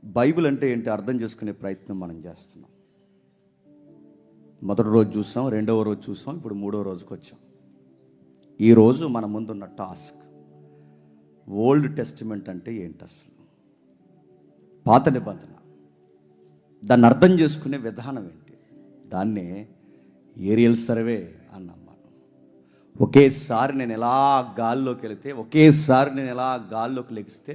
Bible అంటే ఏంటి అర్థం చేసుకునే ప్రయత్నం మనం చేస్తున్నాం. మొదటి రోజు చూసాం, రెండవ రోజు చూసాం, ఇప్పుడు మూడో రోజుకి వచ్చాం. ఈరోజు మన ముందున్న టాస్క్ ఓల్డ్ టెస్టిమెంట్ అంటే ఏంటి, అసలు పాత నిబంధన, దాన్ని అర్థం చేసుకునే విధానం ఏంటి, దాన్నే ఏరియల్ సర్వే అన్నాం మనం. ఒకేసారి నేను ఎలా గాల్లోకి వెళితే, ఒకేసారి నేను ఎలా గాల్లోకి లెగిస్తే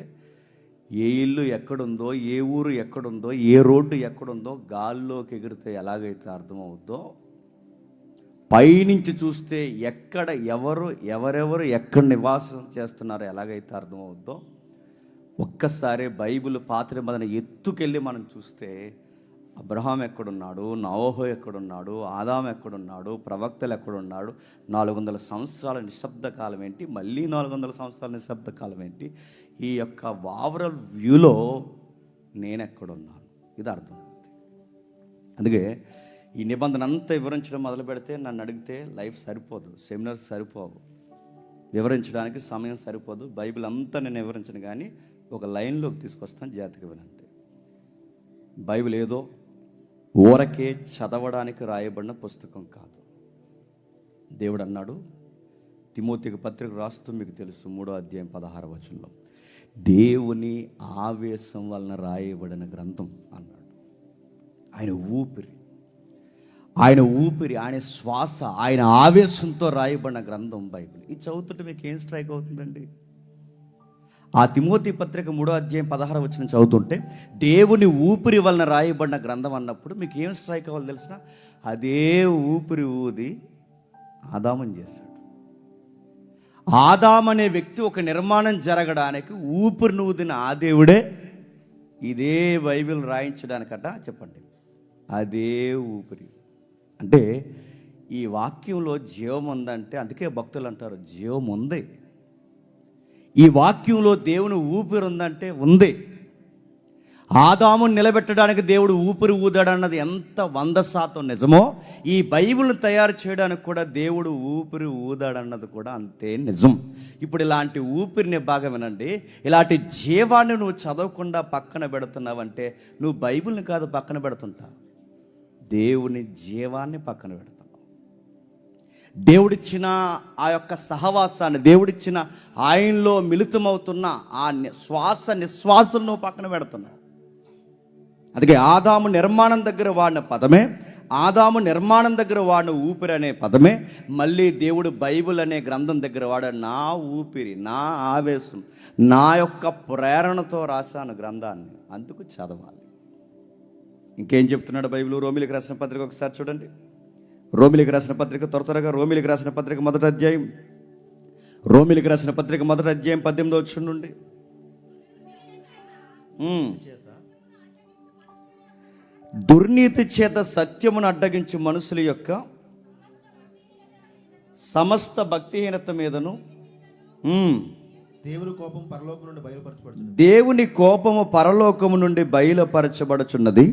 ఏ ఇల్లు ఎక్కడుందో, ఏ ఊరు ఎక్కడుందో, ఏ రోడ్డు ఎక్కడుందో గాల్లోకి ఎగిరితే ఎలాగైతే అర్థమవుద్దో, పైనుంచి చూస్తే ఎక్కడ ఎవరెవరు ఎక్కడ నివాసం చేస్తున్నారో ఎలాగైతే అర్థమవుద్దో, ఒక్కసారి బైబిల్ పాత నిబంధన ఎత్తుకెళ్ళి మనం చూస్తే అబ్రహాం ఎక్కడున్నాడు, నోహు ఎక్కడున్నాడు, ఆదాం ఎక్కడున్నాడు, ప్రవక్తలు ఎక్కడున్నాడు, 400 సంవత్సరాల నిశ్శబ్ద కాలం ఏంటి, మళ్ళీ 400 సంవత్సరాల నిశ్శబ్ద కాలం ఏంటి, ఈ యొక్క ఓవరాల్ వ్యూలో నేను ఎక్కడున్నాను, ఇది అర్థమవుతుంది. అందుకే ఈ నిబంధన అంతా వివరించడం మొదలు పెడితే నన్ను అడిగితే లైఫ్ సరిపోదు, సెమినార్స్ సరిపోవు, వివరించడానికి సమయం సరిపోదు. బైబిల్ అంతా నేను వివరించను, కానీ ఒక లైన్లోకి తీసుకొస్తాను, జాగ్రత్తగా వినండి. బైబిల్ ఏదో ఊరకే చదవడానికి రాయబడిన పుస్తకం కాదు. దేవుడు అన్నాడు, తిమోతికి పత్రిక రాస్తూ మీకు తెలుసు, 3వ అధ్యాయం 16వ వచనంలో, దేవుని ఆవేశం వలన రాయబడిన గ్రంథం అన్నాడు. ఆయన ఊపిరి, ఆయన శ్వాస, ఆయన ఆవేశంతో రాయబడిన గ్రంథం బైబిల్. ఇది చదువుతుంటే మీకు ఏం స్ట్రైక్ అవుతుందండి? ఆ తిమోతి పత్రిక 3వ అధ్యాయం 16వ వచనం చదువుతుంటే దేవుని ఊపిరి వలన రాయబడిన గ్రంథం అన్నప్పుడు మీకు ఏం స్ట్రైక్ అవ్వాలి తెలిసిన? అదే ఊపిరి ఊది ఆదామని చేశాడు. ఆదాం అనే వ్యక్తి ఒక నిర్మాణం జరగడానికి ఊపిరిని ఊదిన ఆ దేవుడే ఇదే బైబిల్ రాయించడానికట. చెప్పండి, అదే ఊపిరి. అంటే ఈ వాక్యంలో జీవం ఉందంటే, అందుకే భక్తులు అంటారు జీవం ఉంది. ఈ వాక్యంలో దేవుని ఊపిరి ఉందంటే ఉంది. ఆదామును నిలబెట్టడానికి దేవుడు ఊపిరి ఊదాడన్నది ఎంత 100% నిజమో, ఈ బైబిల్ను తయారు చేయడానికి కూడా దేవుడు ఊపిరి ఊదాడన్నది కూడా అంతే నిజం. ఇప్పుడు ఇలాంటి ఊపిరిని బాగా వినండి. ఇలాంటి జీవాన్ని నువ్వు చదవకుండా పక్కన పెడుతున్నావంటే నువ్వు బైబిల్ని కాదు పక్కన పెడుతుంటా, దేవుని జీవాన్ని పక్కన పెడతావు. దేవుడిచ్చిన ఆ యొక్క సహవాసాన్ని, దేవుడిచ్చిన ఆయనలో మిళితమవుతున్న ఆ శ్వాస నిశ్వాసలను పక్కన పెడుతున్నావు. అందుకే ఆదాము నిర్మాణం దగ్గర వాడిన పదమే, ఆదాము నిర్మాణం దగ్గర వాడిన ఊపిరి అనే పదమే మళ్ళీ దేవుడు బైబిల్ అనే గ్రంథం దగ్గర వాడ నా ఊపిరి, నా ఆవేశం, నా యొక్క ప్రేరణతో రాశాను గ్రంథాన్ని, అందుకు చదవాలి. ఇంకేం చెప్తున్నాడు బైబిల్? రోమిలికి రాసిన పత్రిక ఒకసారి చూడండి. రోమిలికి రాసిన పత్రిక త్వరగా రోమిలికి రాసిన పత్రిక 1వ అధ్యాయం, రోమిలికి రాసిన పత్రిక 1వ అధ్యాయం 18వ వచనం నుండి, దుర్నీతి చేత సత్యమును అడ్డగించి మనుషుల యొక్క సమస్త భక్తిహీనత మీదను దేవుని కోపము పరలోకము నుండి బయలుపరచబడుచున్నది.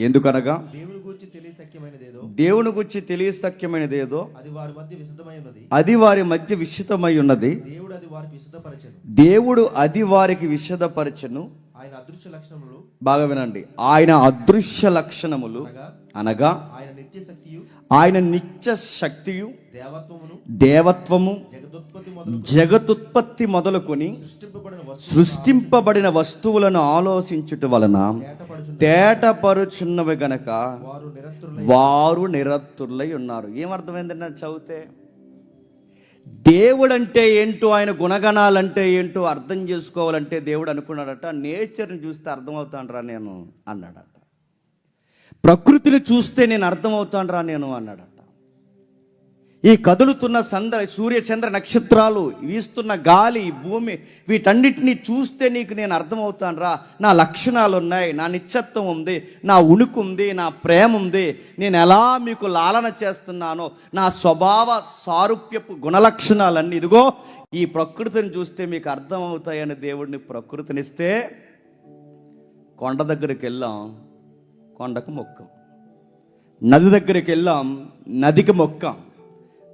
ఎందుకనగా దేవుని గురించి తెలియశక్యమైనదేదో అది వారి మధ్య విశుద్ధమై ఉన్నది. దేవుడు అది వారికి విశదపరచను. బాగా వినండి, ఆయన అదృశ్య లక్షణములు అనగా ఆయన నిత్య శక్తియు, దేవత్వము, జగతుత్పత్తి మొదలుకొని సృష్టింపబడిన వస్తువులను ఆలోచించుట వలన తేటపరుచున్నవి గనక వారు నిరతులై ఉన్నారు. ఏమర్థమైందండి చదివితే? దేవుడు అంటే ఏంటో, ఆయన గుణగణాలంటే ఏంటో అర్థం చేసుకోవాలంటే దేవుడు అనుకున్నాడట, నేచర్ని చూస్తే అర్థమవుతాను నేను అన్నాడట, ప్రకృతిని చూస్తే నేను అర్థమవుతాను నేను అన్నాడట. ఈ కదులుతున్న సూర్య చంద్ర నక్షత్రాలు, వీస్తున్న గాలి, భూమి, వీటన్నిటినీ చూస్తే నీకు నేను అర్థమవుతాను రా, నా లక్షణాలు ఉన్నాయి, నా నిత్యత్వం ఉంది, నా ఉనికి ఉంది, నా ప్రేమ ఉంది, నేను ఎలా మీకు లాలన చేస్తున్నానో, నా స్వభావ సారూప్యపు గుణలక్షణాలన్నీ ఇదిగో ఈ ప్రకృతిని చూస్తే మీకు అర్థమవుతాయని దేవుడిని ప్రకృతినిస్తే, కొండ దగ్గరికి వెళ్ళాం, కొండకు మొక్కం, నది దగ్గరికి వెళ్ళాం, నదికి మొక్కం,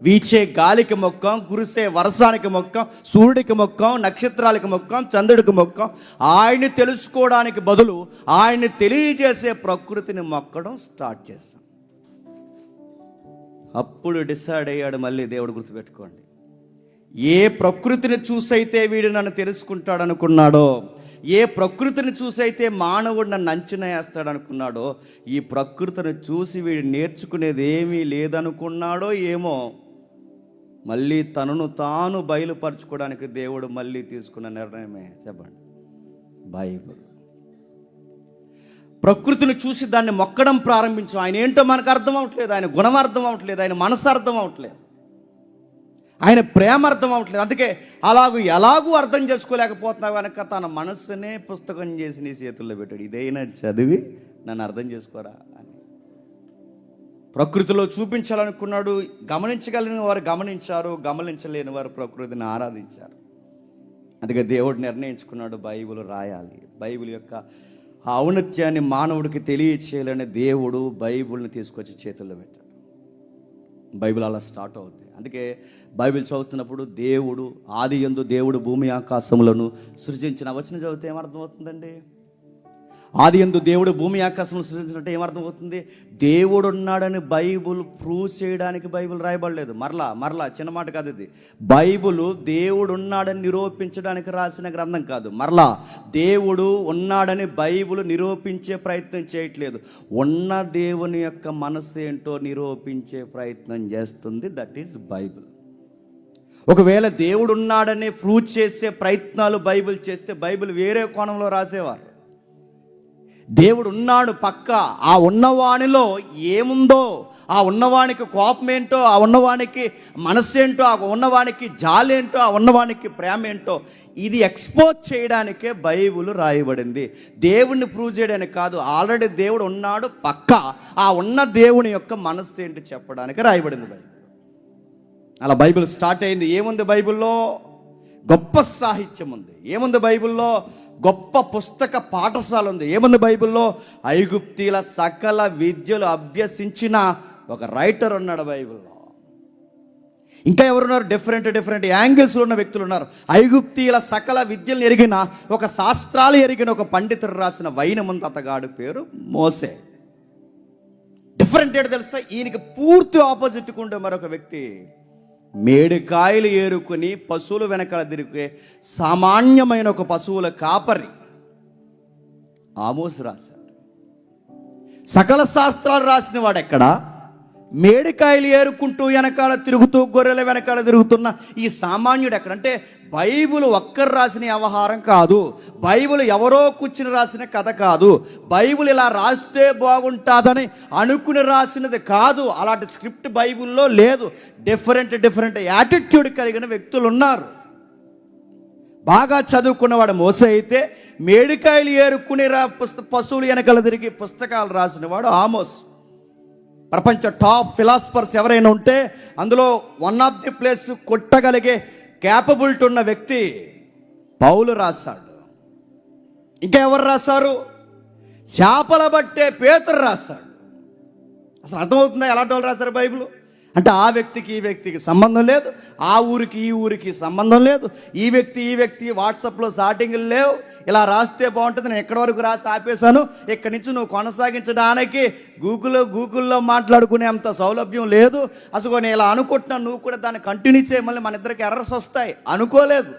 వీచే గాలికి మొక్కం, కురిసే వర్షానికి మొక్కం, సూర్యుడికి మొక్కం, నక్షత్రాలకి మొక్కం, చంద్రుడికి మొక్కం. ఆయన్ని తెలుసుకోవడానికి బదులు ఆయన్ని తెలియజేసే ప్రకృతిని మొక్కడం స్టార్ట్ చేస్తాం. అప్పుడు డిసైడ్ అయ్యాడు మళ్ళీ దేవుడు. గుర్తుపెట్టుకోండి, ఏ ప్రకృతిని చూసైతే వీడు నన్ను తెలుసుకుంటాడు అనుకున్నాడో, ఏ ప్రకృతిని చూసైతే మానవుడు నన్ను అంచనా వేస్తాడు అనుకున్నాడో, ఈ ప్రకృతిని చూసి వీడు నేర్చుకునేది ఏమీ లేదనుకున్నాడో ఏమో, మళ్ళీ తనను తాను బయలుపరచుకోవడానికి దేవుడు మళ్ళీ తీసుకున్న నిర్ణయమే చెప్పండి, బైబిల్. ప్రకృతిని చూసి దాన్ని మొక్కడం ప్రారంభించాం. ఆయన ఏంటో మనకు అర్థం అవట్లేదు, ఆయన గుణం అర్థం అవట్లేదు, ఆయన మనసు అర్థం అవట్లేదు, ఆయన ప్రేమ అర్థం అవట్లేదు. అందుకే ఎలాగూ అర్థం చేసుకోలేకపోతున్నావు కనుక తన మనస్సునే పుస్తకం చేసి నీ చేతుల్లో పెట్టాడు. ఇదైనా చదివి నన్ను అర్థం చేసుకోరా అని ప్రకృతిలో చూపించాలనుకున్నాడు. గమనించగలిగిన వారు గమనించారు, గమనించలేని వారు ప్రకృతిని ఆరాధించారు. అందుకే దేవుడు నిర్ణయించుకున్నాడు బైబిల్ రాయాలి. బైబిల్ యొక్క ఔన్నత్యాన్ని మానవుడికి తెలియచేయాలని దేవుడు బైబిల్ని తీసుకొచ్చి చేతుల్లో పెట్టాడు. బైబిల్ అలా స్టార్ట్ అవుతుంది. అందుకే బైబిల్ చదువుతున్నప్పుడు దేవుడు ఆదియందు దేవుడు భూమి ఆకాశములను సృజించిన వచనం చదివితే ఏమర్థమవుతుందండి? ఆదియందు దేవుడు భూమి ఆకాశములను సృజించినట్టు ఏమర్థమవుతుంది? దేవుడు ఉన్నాడని బైబిల్ ప్రూవ్ చేయడానికి బైబిల్ రాయబడలేదు. మరలా చిన్న మాట కాదు ఇది. బైబిల్ దేవుడు ఉన్నాడని నిరూపించడానికి రాసిన గ్రంథం కాదు. మరలా దేవుడు ఉన్నాడని బైబిల్ నిరూపించే ప్రయత్నం చేయట్లేదు. ఉన్న దేవుని యొక్క మనస్సు ఏంటో నిరూపించే ప్రయత్నం చేస్తుంది. That is Bible. ఒకవేళ దేవుడు ఉన్నాడని ప్రూవ్ చేసే ప్రయత్నాలు బైబిల్ చేస్తే బైబిల్ వేరే కోణంలో రాసేవారు. దేవుడు ఉన్నాడు పక్క, ఆ ఉన్నవానిలో ఏముందో, ఆ ఉన్నవానికి కోపం ఏంటో, ఆ ఉన్నవానికి మనస్సు ఏంటో, ఆ ఉన్నవానికి జాలేంటో, ఆ ఉన్నవానికి ప్రేమ ఏంటో, ఇది ఎక్స్పోజ్ చేయడానికే బైబిల్ రాయబడింది. దేవుణ్ణి ప్రూవ్ చేయడానికి కాదు. ఆల్రెడీ దేవుడు ఉన్నాడు పక్క, ఆ ఉన్న దేవుని యొక్క మనస్సు ఏంటి చెప్పడానికి రాయబడింది బైబిల్. అలా బైబిల్ స్టార్ట్ అయింది. ఏముంది బైబిల్లో? గొప్ప సాహిత్యం ఉంది. ఏముంది బైబిల్లో? గొప్ప పుస్తక పాఠశాల ఉంది. ఏముంది బైబిల్లో? ఐగుప్తీల సకల విద్యలు అభ్యసించిన ఒక రైటర్ ఉన్నాడు బైబిల్లో. ఇంకా ఎవరున్నారు? డిఫరెంట్ యాంగిల్స్లో ఉన్న వ్యక్తులు ఉన్నారు. ఐగుప్తీల సకల విద్యలను ఎరిగిన ఒక శాస్త్రాలు ఎరిగిన ఒక పండితుడు రాసిన వైనముంది. అతగాడు పేరు మోసే. డిఫరెంట్ ఏంటో తెలుసా? ఈయనకి పూర్తి ఆపోజిట్గా ఉండే మరొక వ్యక్తి, మేడికాయలు ఏరుకుని పశువులు వెనకాల తిరిగే సామాన్యమైన ఒక పశువుల కాపరి ఆమోసు రాశాడు. సకల శాస్త్రాలు రాసిన వాడు ఎక్కడ? మేడికాయలు ఏరుకుంటూ వెనకాల తిరుగుతూ గొర్రెల వెనకాల తిరుగుతున్న ఈ సామాన్యుడు ఎక్కడ? అంటే బైబిల్ ఒక్కరు రాసిన వ్యవహారం కాదు. బైబిల్ ఎవరో కూర్చుని రాసిన కథ కాదు. బైబిల్ ఇలా రాస్తే బాగుంటుందని అనుకుని రాసినది కాదు. అలాంటి స్క్రిప్ట్ బైబిల్లో లేదు. డిఫరెంట్ యాటిట్యూడ్ కలిగిన వ్యక్తులు ఉన్నారు. బాగా చదువుకున్నవాడు మోసే అయితే, మేడికాయలు ఏరుకుని పశువులు వెనకాల తిరిగి పుస్తకాలు రాసినవాడు ఆమోస్. ప్రపంచ టాప్ ఫిలాసఫర్స్ ఎవరైనా ఉంటే అందులో వన్ ఆఫ్ ది ప్లేస్ కొట్టగలిగే క్యాపబిలిటీ ఉన్న వ్యక్తి పౌలు రాశాడు. ఇంకా ఎవరు రాశారు? చేపల బట్టే పేతురు రాశాడు. అసలు అర్థమవుతుందా ఎలాంటి వాళ్ళు రాశారు బైబిల్? అంటే ఆ వ్యక్తికి ఈ వ్యక్తికి సంబంధం లేదు, ఆ ఊరికి ఈ ఊరికి సంబంధం లేదు, ఈ వ్యక్తి వాట్సాప్లో చాటింగ్లు లేవు. ఇలా రాస్తే బాగుంటుంది, నేను ఎక్కడి వరకు రాసి ఆపేశాను, ఇక్కడి నుంచి నువ్వు కొనసాగించడానికి గూగుల్లో మాట్లాడుకునే అంత సౌలభ్యం లేదు. అసలు నేను ఇలా అనుకుంటున్నాను, నువ్వు కూడా దాన్ని కంటిన్యూ చేయి, మళ్ళీ మన ఇద్దరికి ఎర్రర్స్ వస్తాయి అనుకోలేదు.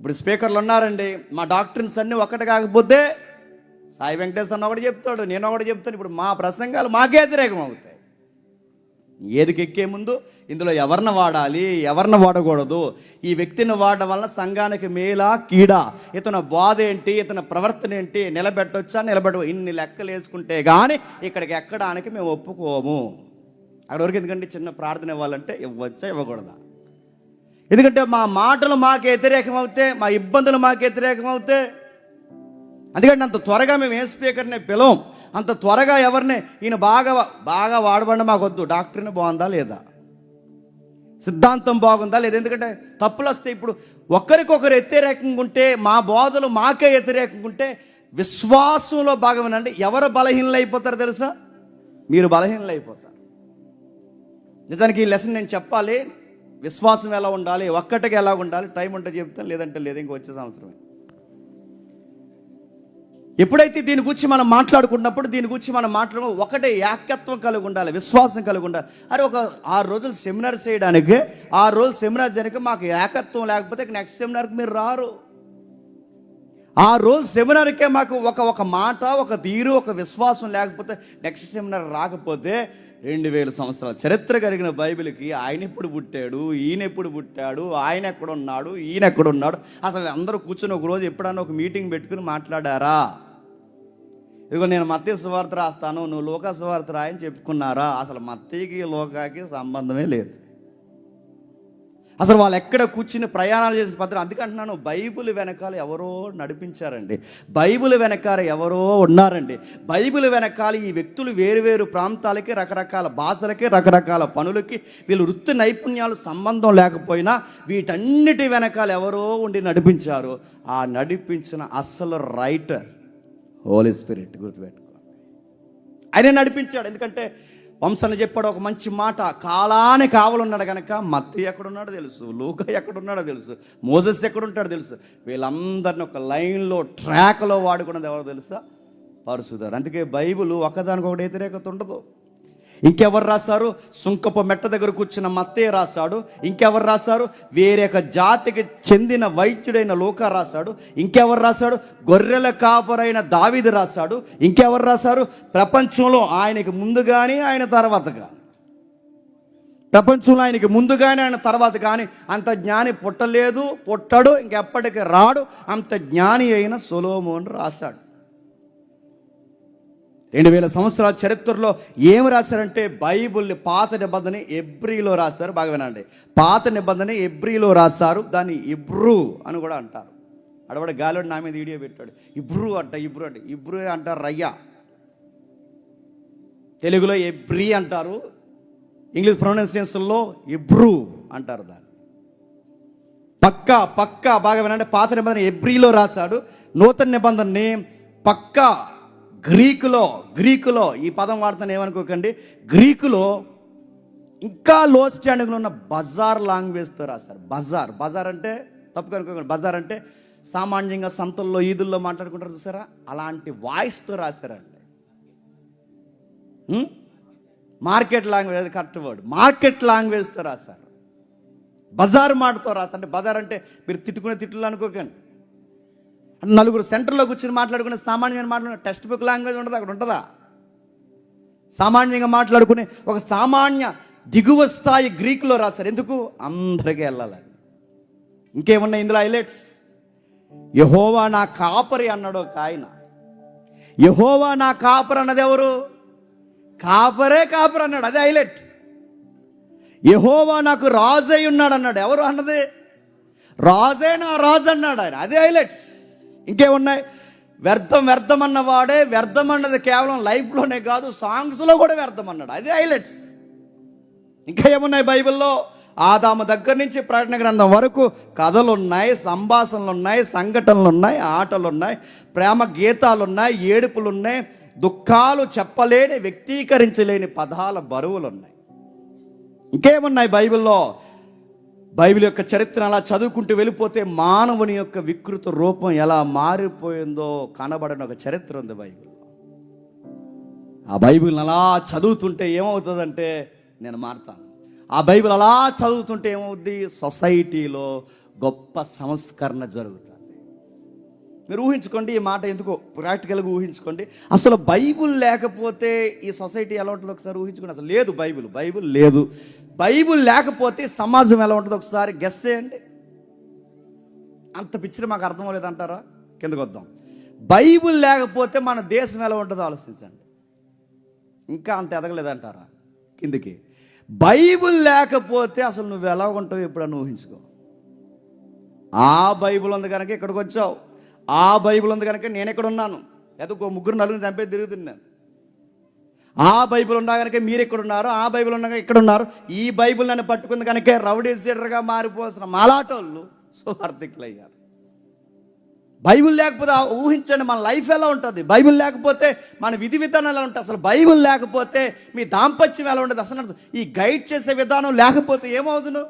ఇప్పుడు స్పీకర్లు ఉన్నారండి, మా డాక్టర్స్ అన్నీ ఒకటి కాకపోతే సాయి వెంకటేశ్వర అన్న ఒకటి చెప్తాడు, నేను ఒకటి చెప్తాను. ఇప్పుడు మా ప్రసంగాలు మాకే వ్యతిరేకం అవుతాయి. ఏదికి ఎక్కే ముందు ఇందులో ఎవరిని వాడాలి, ఎవరిని వాడకూడదు, ఈ వ్యక్తిని వాడడం వలన సంఘానికి మేలా కీడా, ఇతను బాధ ఏంటి, ఇతని ప్రవర్తన ఏంటి, నిలబెట్టొచ్చా ఇన్ని లెక్కలు వేసుకుంటే కానీ ఇక్కడికి ఎక్కడానికి మేము ఒప్పుకోము. అక్కడి వరకు ఎందుకంటే చిన్న ప్రార్థన ఇవ్వాలంటే ఇవ్వచ్చా ఇవ్వకూడదా? ఎందుకంటే మా మాటలు మాకు వ్యతిరేకం అవుతే, మా ఇబ్బందులు మాకు వ్యతిరేకం అవుతే, అందుకంటే అంత త్వరగా మేము ఏ స్పీకర్ని పిలవం, అంత త్వరగా ఎవరిని ఈయన బాగా వాడబడి మాకు వద్దు. డాక్టర్ని బాగుందా లేదా, సిద్ధాంతం బాగుందా లేదా, ఎందుకంటే తప్పులు వస్తాయి. ఇప్పుడు ఒకరికొకరు వ్యతిరేకంగా ఉంటే, మా బోధలు మాకే వ్యతిరేకంగా ఉంటే విశ్వాసంలో భాగమేనండి. ఎవరు బలహీనలు అయిపోతారు తెలుసా? మీరు బలహీనలు అయిపోతారు. నిజానికి ఈ లెసన్ నేను చెప్పాలి. విశ్వాసం ఎలా ఉండాలి, ఒక్కటికి ఎలా ఉండాలి, టైం ఉంటే చెప్తాను, లేదంటే లేదు, ఇంక వచ్చే సంవత్సరమే. ఎప్పుడైతే దీని గురించి మనం మాట్లాడుకున్నప్పుడు దీని గురించి మనం మాట్లాడడం ఒకటే ఏకత్వం కలిగి ఉండాలి, విశ్వాసం కలిగి ఉండాలి. అరే ఒక 6 రోజులు సెమినార్ చేయడానికి, 6 రోజులు సెమినార్ చేయడానికి మాకు ఏకత్వం లేకపోతే నెక్స్ట్ సెమినార్కి మీరు రారు. 6 రోజులు సెమినార్కే మాకు ఒక మాట, ఒక తీరు, ఒక విశ్వాసం లేకపోతే నెక్స్ట్ సెమినార్ రాకపోతే 2000 సంవత్సరాల చరిత్ర కలిగిన బైబిల్కి ఆయన ఎప్పుడు పుట్టాడు, ఈయన ఎప్పుడు పుట్టాడు, ఆయన ఎక్కడున్నాడు, ఈయన ఎక్కడున్నాడు, అసలు అందరూ కూర్చొని ఒక రోజు ఎప్పుడన్నా ఒక మీటింగ్ పెట్టుకుని మాట్లాడారా? ఇదిగో నేను మత్తయి సువార్త రాస్తాను, నువ్వు లూకా సువార్త రాయని చెప్పుకున్నారా? అసలు మత్తయికి లోకాకి సంబంధమే లేదు. అసలు వాళ్ళు ఎక్కడ కూర్చుని ప్రయాణాలు చేసిన పద్ధతి. అందుకంటున్నాను, బైబిల్ వెనకాల ఎవరో నడిపించారండి, బైబిల్ వెనకాల ఎవరో ఉన్నారండి. బైబిల్ వెనకాల ఈ వ్యక్తులు వేరు ప్రాంతాలకి, రకరకాల భాషలకి, రకరకాల పనులకి, వీళ్ళు వృత్తి నైపుణ్యాలు సంబంధం లేకపోయినా వీటన్నిటి వెనకాల ఎవరో ఉండి నడిపించారు. ఆ నడిపించిన అసలు రైటర్ హోలీ స్పిరిట్, గుర్తుపెట్టుకోండి. ఆయన నడిపించాడు. ఎందుకంటే వంశాన్ని చెప్పాడు ఒక మంచి మాట, కాలానికి కావలున్నాడు కనుక మత్తయి ఎక్కడున్నాడో తెలుసు, లూకా ఎక్కడున్నాడో తెలుసు, మోసెస్ ఎక్కడుంటాడో తెలుసు. వీళ్ళందరినీ ఒక లైన్లో, ట్రాక్లో వాడుకున్నది ఎవరో తెలుసా? పరిశుద్ధుడు. అందుకే బైబిల్ ఒకదానికొకటి వ్యతిరేకత ఉండదు. ఇంకెవరు రాశారు? సుంకపు మెట్ట దగ్గర కూర్చున్న మత్తయి రాశాడు. ఇంకెవరు రాశారు? వేరే ఒక జాతికి చెందిన వైద్యుడైన లూకా రాశాడు. ఇంకెవరు రాశాడు? గొర్రెల కాపరైన దావీదు రాశాడు. ఇంకెవరు రాశారు? ప్రపంచంలో ఆయనకి ముందు కానీ ఆయన తర్వాత కానీ, ప్రపంచంలో ఆయనకి ముందు కానీ ఆయన తర్వాత కానీ అంత జ్ఞాని పుట్టలేదు, పుట్టడు, ఇంకెప్పటికీ రాడు. అంత జ్ఞాని అయిన సొలొమోను రాశాడు. 2000 సంవత్సరాల చరిత్రలో ఏమి రాశారంటే బైబిల్ని పాత నిబంధన ఎబ్రీలో రాశారు. బాగా వినండి, పాత నిబంధన ఎబ్రీలో రాశారు. దాన్ని ఇబ్రూ అని కూడా అంటారు. అడవాడు గాలివాడు నా మీద వీడియో పెట్టాడు, ఇబ్రూ అంటారు రయ్యా. తెలుగులో ఎబ్రీ అంటారు, ఇంగ్లీష్ ప్రొనౌన్సియేషన్లో ఇబ్రూ అంటారు. దాన్ని పక్కా బాగా వినండి, పాత నిబంధన ఎబ్రీలో రాశాడు. నూతన నిబంధనని పక్కా గ్రీకులో ఈ పదం వాడుతాను ఏమనుకోకండి, గ్రీకులో ఇంకా లో స్టాండింగ్లో ఉన్న బజార్ లాంగ్వేజ్తో రాశారు. బజార్ అంటే తప్పు కనుకోకండి, బజార్ అంటే సామాన్యంగా సంతల్లో ఈదుల్లో మాట్లాడుకుంటారు చూసారా, అలాంటి వాయిస్తో రాశారండి. Market language correct word, market లాంగ్వేజ్తో రాశారు. బజార్ మాటతో రాశారు. అంటే బజార్ అంటే మీరు తిట్టుకునే తిట్లు అనుకోకండి, నలుగురు సెంటర్లో కూర్చొని మాట్లాడుకునే సామాన్యంగా మాట్లాడుకునే టెక్స్ట్ బుక్ లాంగ్వేజ్ ఉండదు, అక్కడ ఉంటుందా? సామాన్యంగా మాట్లాడుకునే ఒక సామాన్య దిగువ స్థాయి గ్రీకులో రాశారు. ఎందుకు? అందరికీ వెళ్ళాలని. ఇంకేమున్నాయి ఇందులో హైలైట్స్? యెహోవా నా కాపరి అన్నాడు ఒక ఆయన. యెహోవా నా కాపరి అన్నది ఎవరు? కాపరి అన్నాడు, అదే హైలైట్. యెహోవా నాకు రాజై ఉన్నాడు అన్నాడు, ఎవరు అన్నది? రాజే నా రాజు అన్నాడు ఆయన, అదే హైలైట్స్. ఇంకేమున్నాయి? వ్యర్థం అన్నవాడే, వ్యర్థం అన్నది కేవలం లైఫ్లోనే కాదు సాంగ్స్లో కూడా వ్యర్థం అన్నాడు, అదే హైలైట్స్. ఇంకా ఏమున్నాయి బైబిల్లో? ఆదాము దగ్గర నుంచి ప్రకటన గ్రంథం వరకు కథలు ఉన్నాయి, సంభాషణలు ఉన్నాయి, సంఘటనలు ఉన్నాయి, ఆటలు ఉన్నాయి, ప్రేమ గీతాలు ఉన్నాయి, ఏడుపులు ఉన్నాయి, దుఃఖాలు చెప్పలేని, వ్యక్తీకరించలేని పదాల బరువులు ఉన్నాయి. ఇంకేమున్నాయి బైబిల్లో? బైబిల్ యొక్క చరిత్ర అలా చదువుకుంటూ వెళ్ళిపోతే మానవుని యొక్క వికృత రూపం ఎలా మారిపోయిందో కనబడిన ఒక చరిత్ర ఉంది బైబిల్. ఆ బైబిల్ని అలా చదువుతుంటే ఏమవుతుందంటే నేను మారుతాను. ఆ బైబిల్ అలా చదువుతుంటే ఏమవుద్ది? సొసైటీలో గొప్ప సంస్కరణ జరుగుతుంది. మీరు ఊహించుకోండి, ఈ మాట ఎందుకో ప్రాక్టికల్గా ఊహించుకోండి. అసలు బైబిల్ లేకపోతే ఈ సొసైటీ ఎలా ఉంటుందో ఒకసారి ఊహించుకోండి. అసలు లేదు బైబిల్ లేదు. బైబిల్ లేకపోతే సమాజం ఎలా ఉంటుందో ఒకసారి గెస్ చేయండి. అంత పిక్చర్ మాకు అర్థం లేదంటారా? కిందకు వద్దాం. బైబిల్ లేకపోతే మన దేశం ఎలా ఉంటుందో ఆలోచించండి. ఇంకా అంత ఎదగలేదంటారా? కిందికి. బైబిల్ లేకపోతే అసలు నువ్వు ఎలా ఉంటావు ఎప్పుడన్నా ఊహించుకో. ఆ బైబిల్ ఉంది కనుక ఇక్కడికి వచ్చావు, ఆ బైబిల్ ఉంది కనుక నేను ఎక్కడ ఉన్నాను, లేదా ముగ్గురు నలుగురు చంపే తిరుగుతున్నాను. ఆ బైబిల్ ఉన్నా కనుక మీరు ఎక్కడున్నారు, ఆ బైబిల్ ఉన్నాక ఇక్కడ ఉన్నారు. ఈ బైబిల్ నన్ను పట్టుకుంది కనుక రౌడీ సీడర్గా మారిపోసిన మాలాటోళ్ళు సువార్థికులు అయ్యారు. బైబిల్ లేకపోతే ఊహించండి మన లైఫ్ ఎలా ఉంటుంది. బైబిల్ లేకపోతే మన విధి విధానాలు ఎలా ఉంటాయి. అసలు బైబిల్ లేకపోతే మీ దాంపత్యం ఎలా ఉంటుంది. అసలు ఈ గైడ్ చేసే విధానం లేకపోతే ఏమవుతును.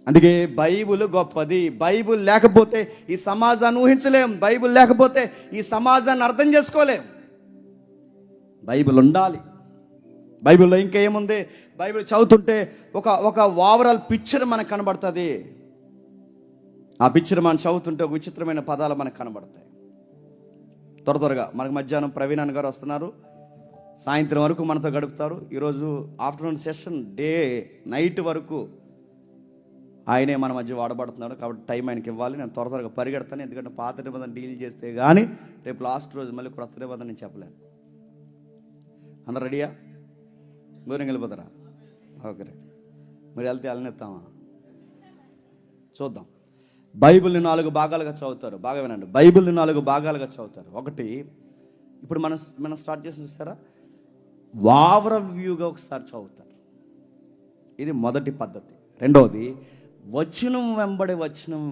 అందుకే బైబిల్ గొప్పది. బైబిల్ లేకపోతే ఈ సమాజాన్ని ఊహించలేం. బైబిల్ లేకపోతే ఈ సమాజాన్ని అర్థం చేసుకోలేం. బైబిల్ ఉండాలి. బైబిల్లో ఇంకేముంది, బైబిల్ చదువుతుంటే ఒక ఓవరాల్ పిక్చర్ మనకు కనబడుతుంది. ఆ పిక్చర్ మనం చదువుతుంటే ఒక విచిత్రమైన పదాలు మనకు కనబడతాయి. త్వరగా మనకు మధ్యాహ్నం ప్రవీణ్ అన్న గారు వస్తున్నారు, సాయంత్రం వరకు మనతో గడుపుతారు. ఈరోజు ఆఫ్టర్నూన్ సెషన్ నైట్ వరకు ఆయనే మన మధ్య వాడబడుతున్నాడు. కాబట్టి టైం ఆయనకి ఇవ్వాలి. నేను త్వరగా పరిగెడతాను, ఎందుకంటే పాత నిబంధన డీల్ చేస్తే కానీ రేపు లాస్ట్ రోజు మళ్ళీ క్రొత్త నిబంధన నేను చెప్పలేను. అందరు రెడీయా? దూరం వెళ్ళిపోతారా? Okay right. మరి వెళ్తే వెళ్ళనిస్తామా? చూద్దాం. బైబిల్ని 4 భాగాలుగా చదువుతారు. బాగా వినండి, బైబిల్ని 4 భాగాలుగా చదువుతారు. ఒకటి, ఇప్పుడు మనం స్టార్ట్ చేసి చూస్తారా, ఓవర్ వ్యూగా ఒకసారి చదువుతారు. ఇది మొదటి పద్ధతి. రెండవది, వచనం వెంబడి వచనం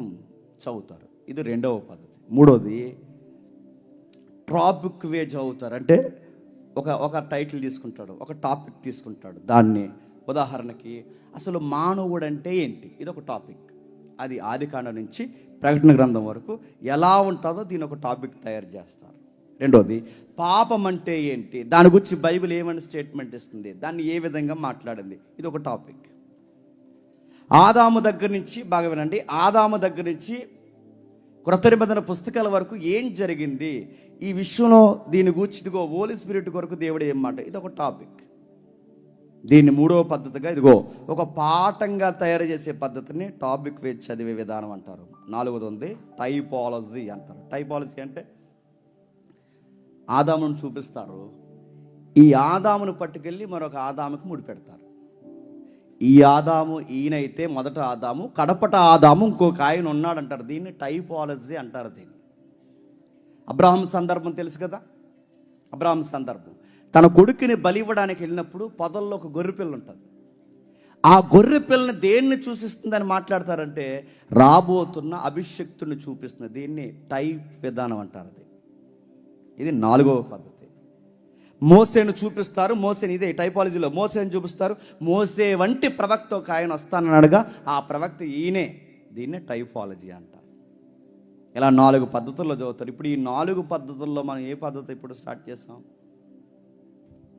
చదువుతారు. ఇది రెండవ పద్ధతి. మూడవది, టాపిక్ వే చదువుతారు. అంటే ఒక టైటిల్ తీసుకుంటాడు, ఒక టాపిక్ తీసుకుంటాడు. దాన్ని ఉదాహరణకి అసలు మానవుడు అంటే ఏంటి, ఇది ఒక టాపిక్. అది ఆదికాండం నుంచి ప్రకటన గ్రంథం వరకు ఎలా ఉంటుందో దీని ఒక టాపిక్ తయారు చేస్తారు. రెండోది, పాపం అంటే ఏంటి, దాని గురించి బైబిల్ ఏమని స్టేట్మెంట్ ఇస్తుంది, దాన్ని ఏ విధంగా మాట్లాడింది, ఇది ఒక టాపిక్. ఆదాము దగ్గర నుంచి, బాగా వినండి, ఆదాము దగ్గర నుంచి క్రొత్త నిబంధన పుస్తకాల వరకు ఏం జరిగింది, ఈ విషయంలో దీని గురించి ఇదిగో హోలీ స్పిరిట్ కొరకు దేవుడు ఏం మాట, ఇది ఒక టాపిక్. దీన్ని మూడవ పద్ధతిగా ఇదిగో ఒక పాఠంగా తయారు చేసే పద్ధతిని టాపిక్ వేసి చదివే విధానం అంటారు. నాలుగోది ఉంది టైపాలజీ అంటారు. టైపాలజీ అంటే ఆదామును చూపిస్తారు, ఈ ఆదామును పట్టుకెళ్ళి మరొక ఆదాముకి ముడిపెడతారు. ఈ ఆదాము ఈయనైతే మొదట ఆదాము, కడపట ఆదాము ఇంకొక ఆయన ఉన్నాడంటారు. దీన్ని టైపాలజీ అంటారు. దీన్ని అబ్రహాం సందర్భం తెలుసు కదా. అబ్రహాం సందర్భం, తన కొడుకుని బలి ఇవ్వడానికి వెళ్ళినప్పుడు పొదల్లో ఒక గొర్రె పిల్ల ఉంటుంది. ఆ గొర్రె పిల్లని దేన్ని సూచిస్తుందని మాట్లాడతారంటే రాబోతున్న అభిషక్తుని చూపిస్తుంది. దీన్ని టైప్ విధానం అంటారు. ఇది నాలుగవ పద్ధతి. మోసేను చూపిస్తారు. మోసేని ఇదే టైపాలజీలో మోసేని చూపిస్తారు. మోసే వంటి ప్రవక్త ఒక ఆయన వస్తానన్నాడుగా, ఆ ప్రవక్త ఈయనే. దీన్నే టైపాలజీ అంటారు. ఇలా 4 పద్ధతుల్లో చదువుతారు. ఇప్పుడు ఈ 4 పద్ధతుల్లో మనం ఏ పద్ధతి ఇప్పుడు స్టార్ట్ చేస్తాం?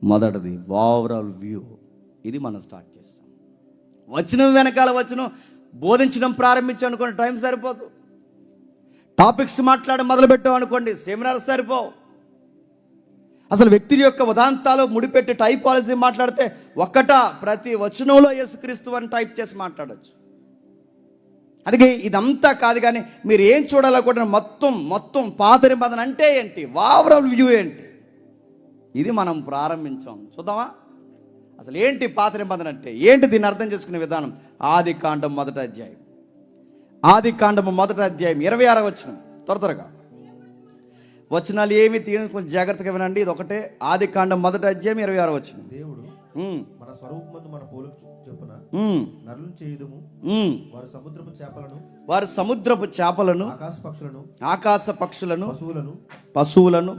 మొదటిది ఓవరాల్ వ్యూ. ఇది మనం స్టార్ట్ చేస్తాం. వచనం వెనకాల వచనం బోధించడం ప్రారంభించాం అనుకోండి, టైం సరిపోదు. టాపిక్స్ మాట్లాడి మొదలుపెట్టాం అనుకోండి, సెమినార్ సరిపోవు. అసలు వ్యక్తి యొక్క ఉదాంతాలు ముడిపెట్టి టైపాలజీ మాట్లాడితే ప్రతి వచనంలో యేసుక్రీస్తు అని టైప్ చేసి మాట్లాడచ్చు. అందుకే ఇదంతా కాదు, కానీ మీరు ఏం చూడాలనుకుంటున్న మొత్తం పాత నిబంధన అంటే ఏంటి, ఓవరాల్ వ్యూ ఏంటి, ఇది మనం ప్రారంభించాం. చూద్దామా అసలు ఏంటి పాత నిబంధన అంటే ఏంటి, దీన్ని అర్థం చేసుకునే విధానం. ఆదికాండం 1వ అధ్యాయం. ఆదికాండము 1వ అధ్యాయం 26వ వచనం. త్వరగా వచనాలు ఏమి తీయని కొంచెం జాగ్రత్తగా వినండి. ఇది ఒకటే. ఆదికాండం 1వ అధ్యాయం 26వ వచనం. దేవుడు మన స్వరూపమందు మన పోలిక చొప్పున నరులను చేయుదుము, వారు సముద్రపు చేపలను ఆకాశ పక్షులను పశువులను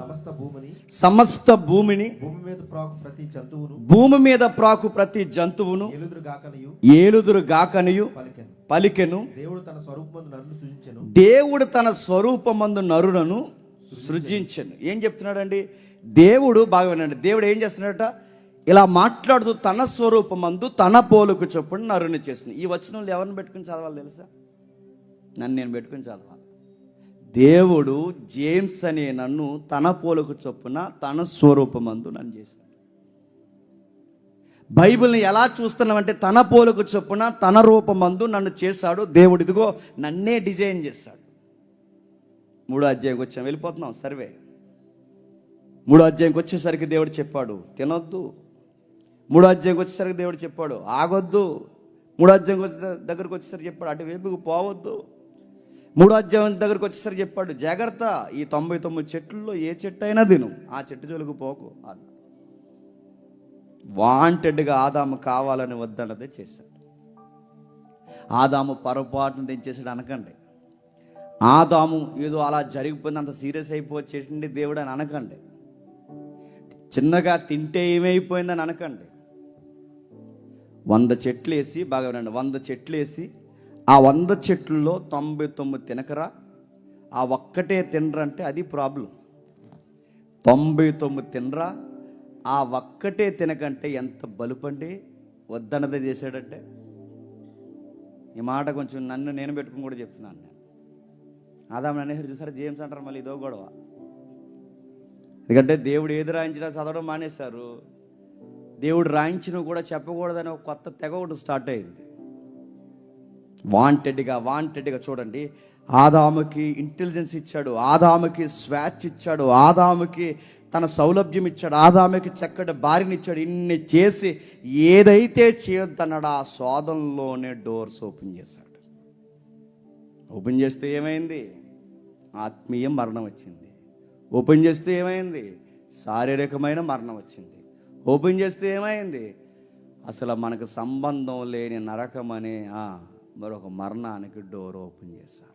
సమస్త భూమిని భూమి మీద ప్రాకు ప్రతి జంతువును ఏలుదురు గాకనియు పలికెను. దేవుడు తన స్వరూపమందు నరులను సృజించను. ఏం చెప్తున్నాడండి దేవుడు? బాగా వినండి. దేవుడు ఏం చేస్తున్నాడట, ఇలా మాట్లాడుతూ తన స్వరూపమందు తన పోలుకు చొప్పున నరుని చేసింది. ఈ వచనంలో ఎవరిని పెట్టుకుని చదవాలి తెలుసా? నన్ను నేను పెట్టుకుని చదవాలి. దేవుడు జేమ్స్ అనే నన్ను తన పోలుకు చొప్పున తన స్వరూపమందు నన్ను చేశాడు. బైబిల్ని ఎలా చూస్తున్నామంటే తన పోలుకు చొప్పున తన రూపమందు నన్ను చేశాడు దేవుడు. ఇదిగో నన్నే డిజైన్ చేశాడు. 3వ అధ్యాయంకి వచ్చాం, వెళ్ళిపోతున్నాం సర్వే. 3వ అధ్యాయంకి వచ్చేసరికి దేవుడు చెప్పాడు తినొద్దు. 3వ అధ్యాయంకి వచ్చేసరికి దేవుడు చెప్పాడు ఆగొద్దు. 3వ అధ్యాయం దగ్గరకు వచ్చేసరికి చెప్పాడు అటువైపుకు పోవద్దు. 3వ అధ్యాయం దగ్గరకు వచ్చేసరికి చెప్పాడు జాగ్రత్త, ఈ 99 చెట్లలో ఏ చెట్టు అయినా తిను, ఆ చెట్టు జోలికి పోకు అన్న. వాంటెడ్గా ఆదాము కావాలని వద్దన్నదే చేశాడు. ఆదాము పొరపాటును తెంచేసాడు అనకండి. ఆదాము ఏదో అలా జరిగిపోయింది, అంత సీరియస్ అయిపోవచ్చేటండి దేవుడు అని అనకండి. చిన్నగా తింటే ఏమైపోయిందని అనకండి. 100 చెట్లు వేసి, బాగా వినండి, 100 చెట్లు వేసి ఆ 100 చెట్లలో 99 తినకరా, ఆ ఒక్కటే తినరంటే అది ప్రాబ్లం. 99 తినరా, ఆ ఒక్కటే తినకంటే ఎంత బలుపండి. వద్దన్నదే చేశాడంటే. ఈ మాట కొంచెం నేను పెట్టుకుని కూడా చెప్తున్నాను నేను. ఆదాము అనేసరి చూసారా, జేమ్స్ అంటారు మళ్ళీ ఇదో గొడవ. ఎందుకంటే దేవుడు ఏది రాయించినా చదవడం మానేశారు. దేవుడు రాయించినవి కూడా చెప్పకూడదని ఒక కొత్త తెగ ఒకటి స్టార్ట్ అయింది. వాంటెడ్గా చూడండి, ఆదాముకి ఇంటెలిజెన్స్ ఇచ్చాడు, ఆదాముకి స్వేచ్ఛ ఇచ్చాడు, ఆదాముకి తన సౌలభ్యం ఇచ్చాడు, ఆదాముకి చక్కటి భార్యని ఇచ్చాడు. ఇన్ని చేసి ఏదైతే చేయొద్దన్నాడో ఆ శోధనలోనే డోర్స్ ఓపెన్ చేశాడు. ఓపెన్ చేస్తే ఏమైంది? ఆత్మీయ మరణం వచ్చింది. ఓపెన్ చేస్తే ఏమైంది? శారీరకమైన మరణం వచ్చింది. ఓపెన్ చేస్తే ఏమైంది? అసలు మనకు సంబంధం లేని నరకం అనే మరొక మరణానికి డోర్ ఓపెన్ చేశారు.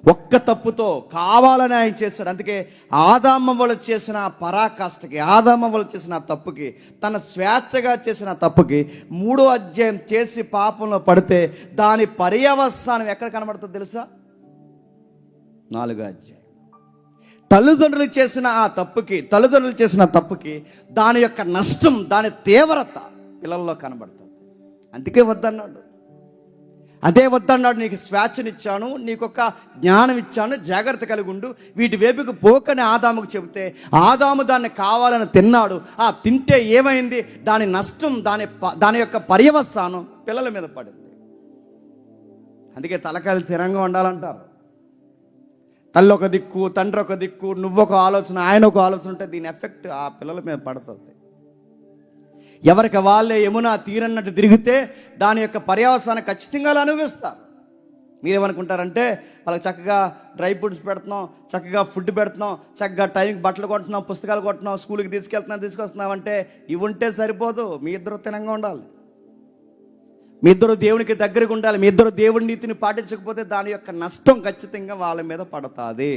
ఒక్క తప్పుతో కావాలని ఆయన చేశాడు. అందుకే ఆదాము వాళ్ళు చేసిన పరాకాష్ఠకి, ఆదాము వాళ్ళు చేసిన తప్పుకి, తన స్వేచ్ఛగా చేసిన తప్పుకి 3వ అధ్యాయం చేసి పాపంలో పడితే దాని పర్యవసానం ఎక్కడ కనబడుతుందో తెలుసా? 4వ అధ్యాయం. తల్లిదండ్రులు చేసిన తప్పుకి దాని యొక్క నష్టం, దాని తీవ్రత పిల్లల్లో కనబడుతుంది. అందుకే వద్దన్నాడు. అదే వద్దన్నాడు. నీకు స్వేచ్ఛనిచ్చాను, నీకొక జ్ఞానం ఇచ్చాను, జాగ్రత్త కలిగి ఉండు, వీటి వైపుకు పోకని ఆదాముకు చెబితే ఆదాము దాన్ని కావాలని తిన్నాడు. తింటే ఏమైంది? దాని నష్టం, దాని యొక్క పర్యవసానం పిల్లల మీద పడింది. అందుకే తలకాయలు స్థిరంగా ఉండాలంటారు. తల్లి ఒక దిక్కు, తండ్రి ఒక దిక్కు, నువ్వొక ఆలోచన, ఆయన ఒక ఆలోచన ఉంటే దీని ఎఫెక్ట్ ఆ పిల్లల మీద పడుతుంది. ఎవరికి వాళ్ళే యమునా తీరన్నట్టు తిరిగితే దాని యొక్క పర్యవసానం ఖచ్చితంగా అనుభవిస్తారు. మీరేమనుకుంటారంటే వాళ్ళకి చక్కగా డ్రై ఫ్రూట్స్ పెడుతున్నాం, చక్కగా ఫుడ్ పెడుతున్నాం, చక్కగా టైంకి బట్టలు కొంటున్నాం, పుస్తకాలు కొంటున్నాం, స్కూల్కి తీసుకొస్తున్నాం అంటే ఇవి ఉంటే సరిపోదు. మీ ఇద్దరు తినంగా ఉండాలి, మీ ఇద్దరు దేవునికి దగ్గరగా ఉండాలి. మీ ఇద్దరు దేవుడి నీతిని పాటించకపోతే దాని యొక్క నష్టం ఖచ్చితంగా వాళ్ళ మీద పడుతుంది.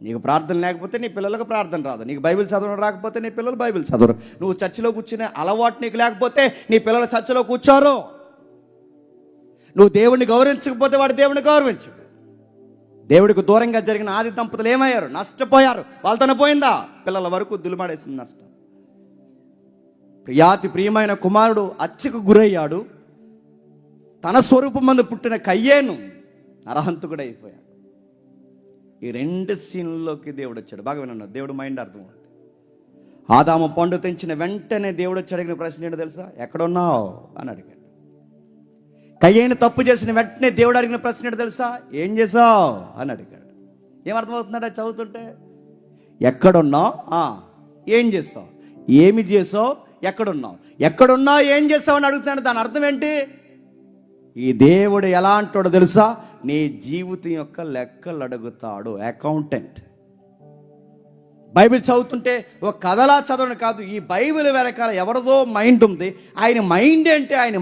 నీకు ప్రార్థన లేకపోతే నీ పిల్లలకు ప్రార్థన రాదు, నీకు బైబిల్ చదవడం రాకపోతే నీ పిల్లలు బైబిల్ చదవరు, నువ్వు చర్చిలో కూర్చునే అలవాటు నీకు లేకపోతే నీ పిల్లలు చర్చిలో కూర్చోరు, నువ్వు దేవుడిని గౌరవించకపోతే వాడు దేవుడిని గౌరవించు. దేవుడికి దూరంగా జరిగిన ఆది దంపతులు ఏమయ్యారు? నష్టపోయారు. వాళ్ళతోనే పోయిందా? పిల్లల వరకు దులిమాడేసింది నష్టం. ప్రియమైన కుమారుడు హత్యకు గురయ్యాడు. తన స్వరూపం మందు పుట్టిన కయ్యేను నరహంతకుడు అయిపోయాడు. ఈ 2 సీన్లలోకి దేవుడు వచ్చాడు. బాగా వినండి, దేవుడు మైండ్ అర్థం అవుతుంది. ఆదాము పండు తెంచిన వెంటనే దేవుడు వచ్చి అడిగిన ప్రశ్న ఏంటో తెలుసా? ఎక్కడున్నావు అని అడిగాడు. కయ్యేను తప్పు చేసిన వెంటనే దేవుడు అడిగిన ప్రశ్న ఏంటో తెలుసా? ఏం చేసావు అని అడిగాడు. ఏమర్థమవుతున్నాడు అది చదువుతుంటే? ఎక్కడున్నావు, ఏం చేసావు, ఏమి చేసావు, ఎక్కడున్నావు ఏం చేసావు అని అడుగుతున్నాడు. దాని అర్థం ఏంటి? ఈ దేవుడు ఎలా అంటాడో తెలుసా? నీ జీవితం యొక్క లెక్కలు అడుగుతాడు. అకౌంటెంట్. బైబిల్ చదువుతుంటే ఒక కథలా చదవడం కాదు, ఈ బైబిల్ వెనకాల ఎవరిదో మైండ్ ఉంది. ఆయన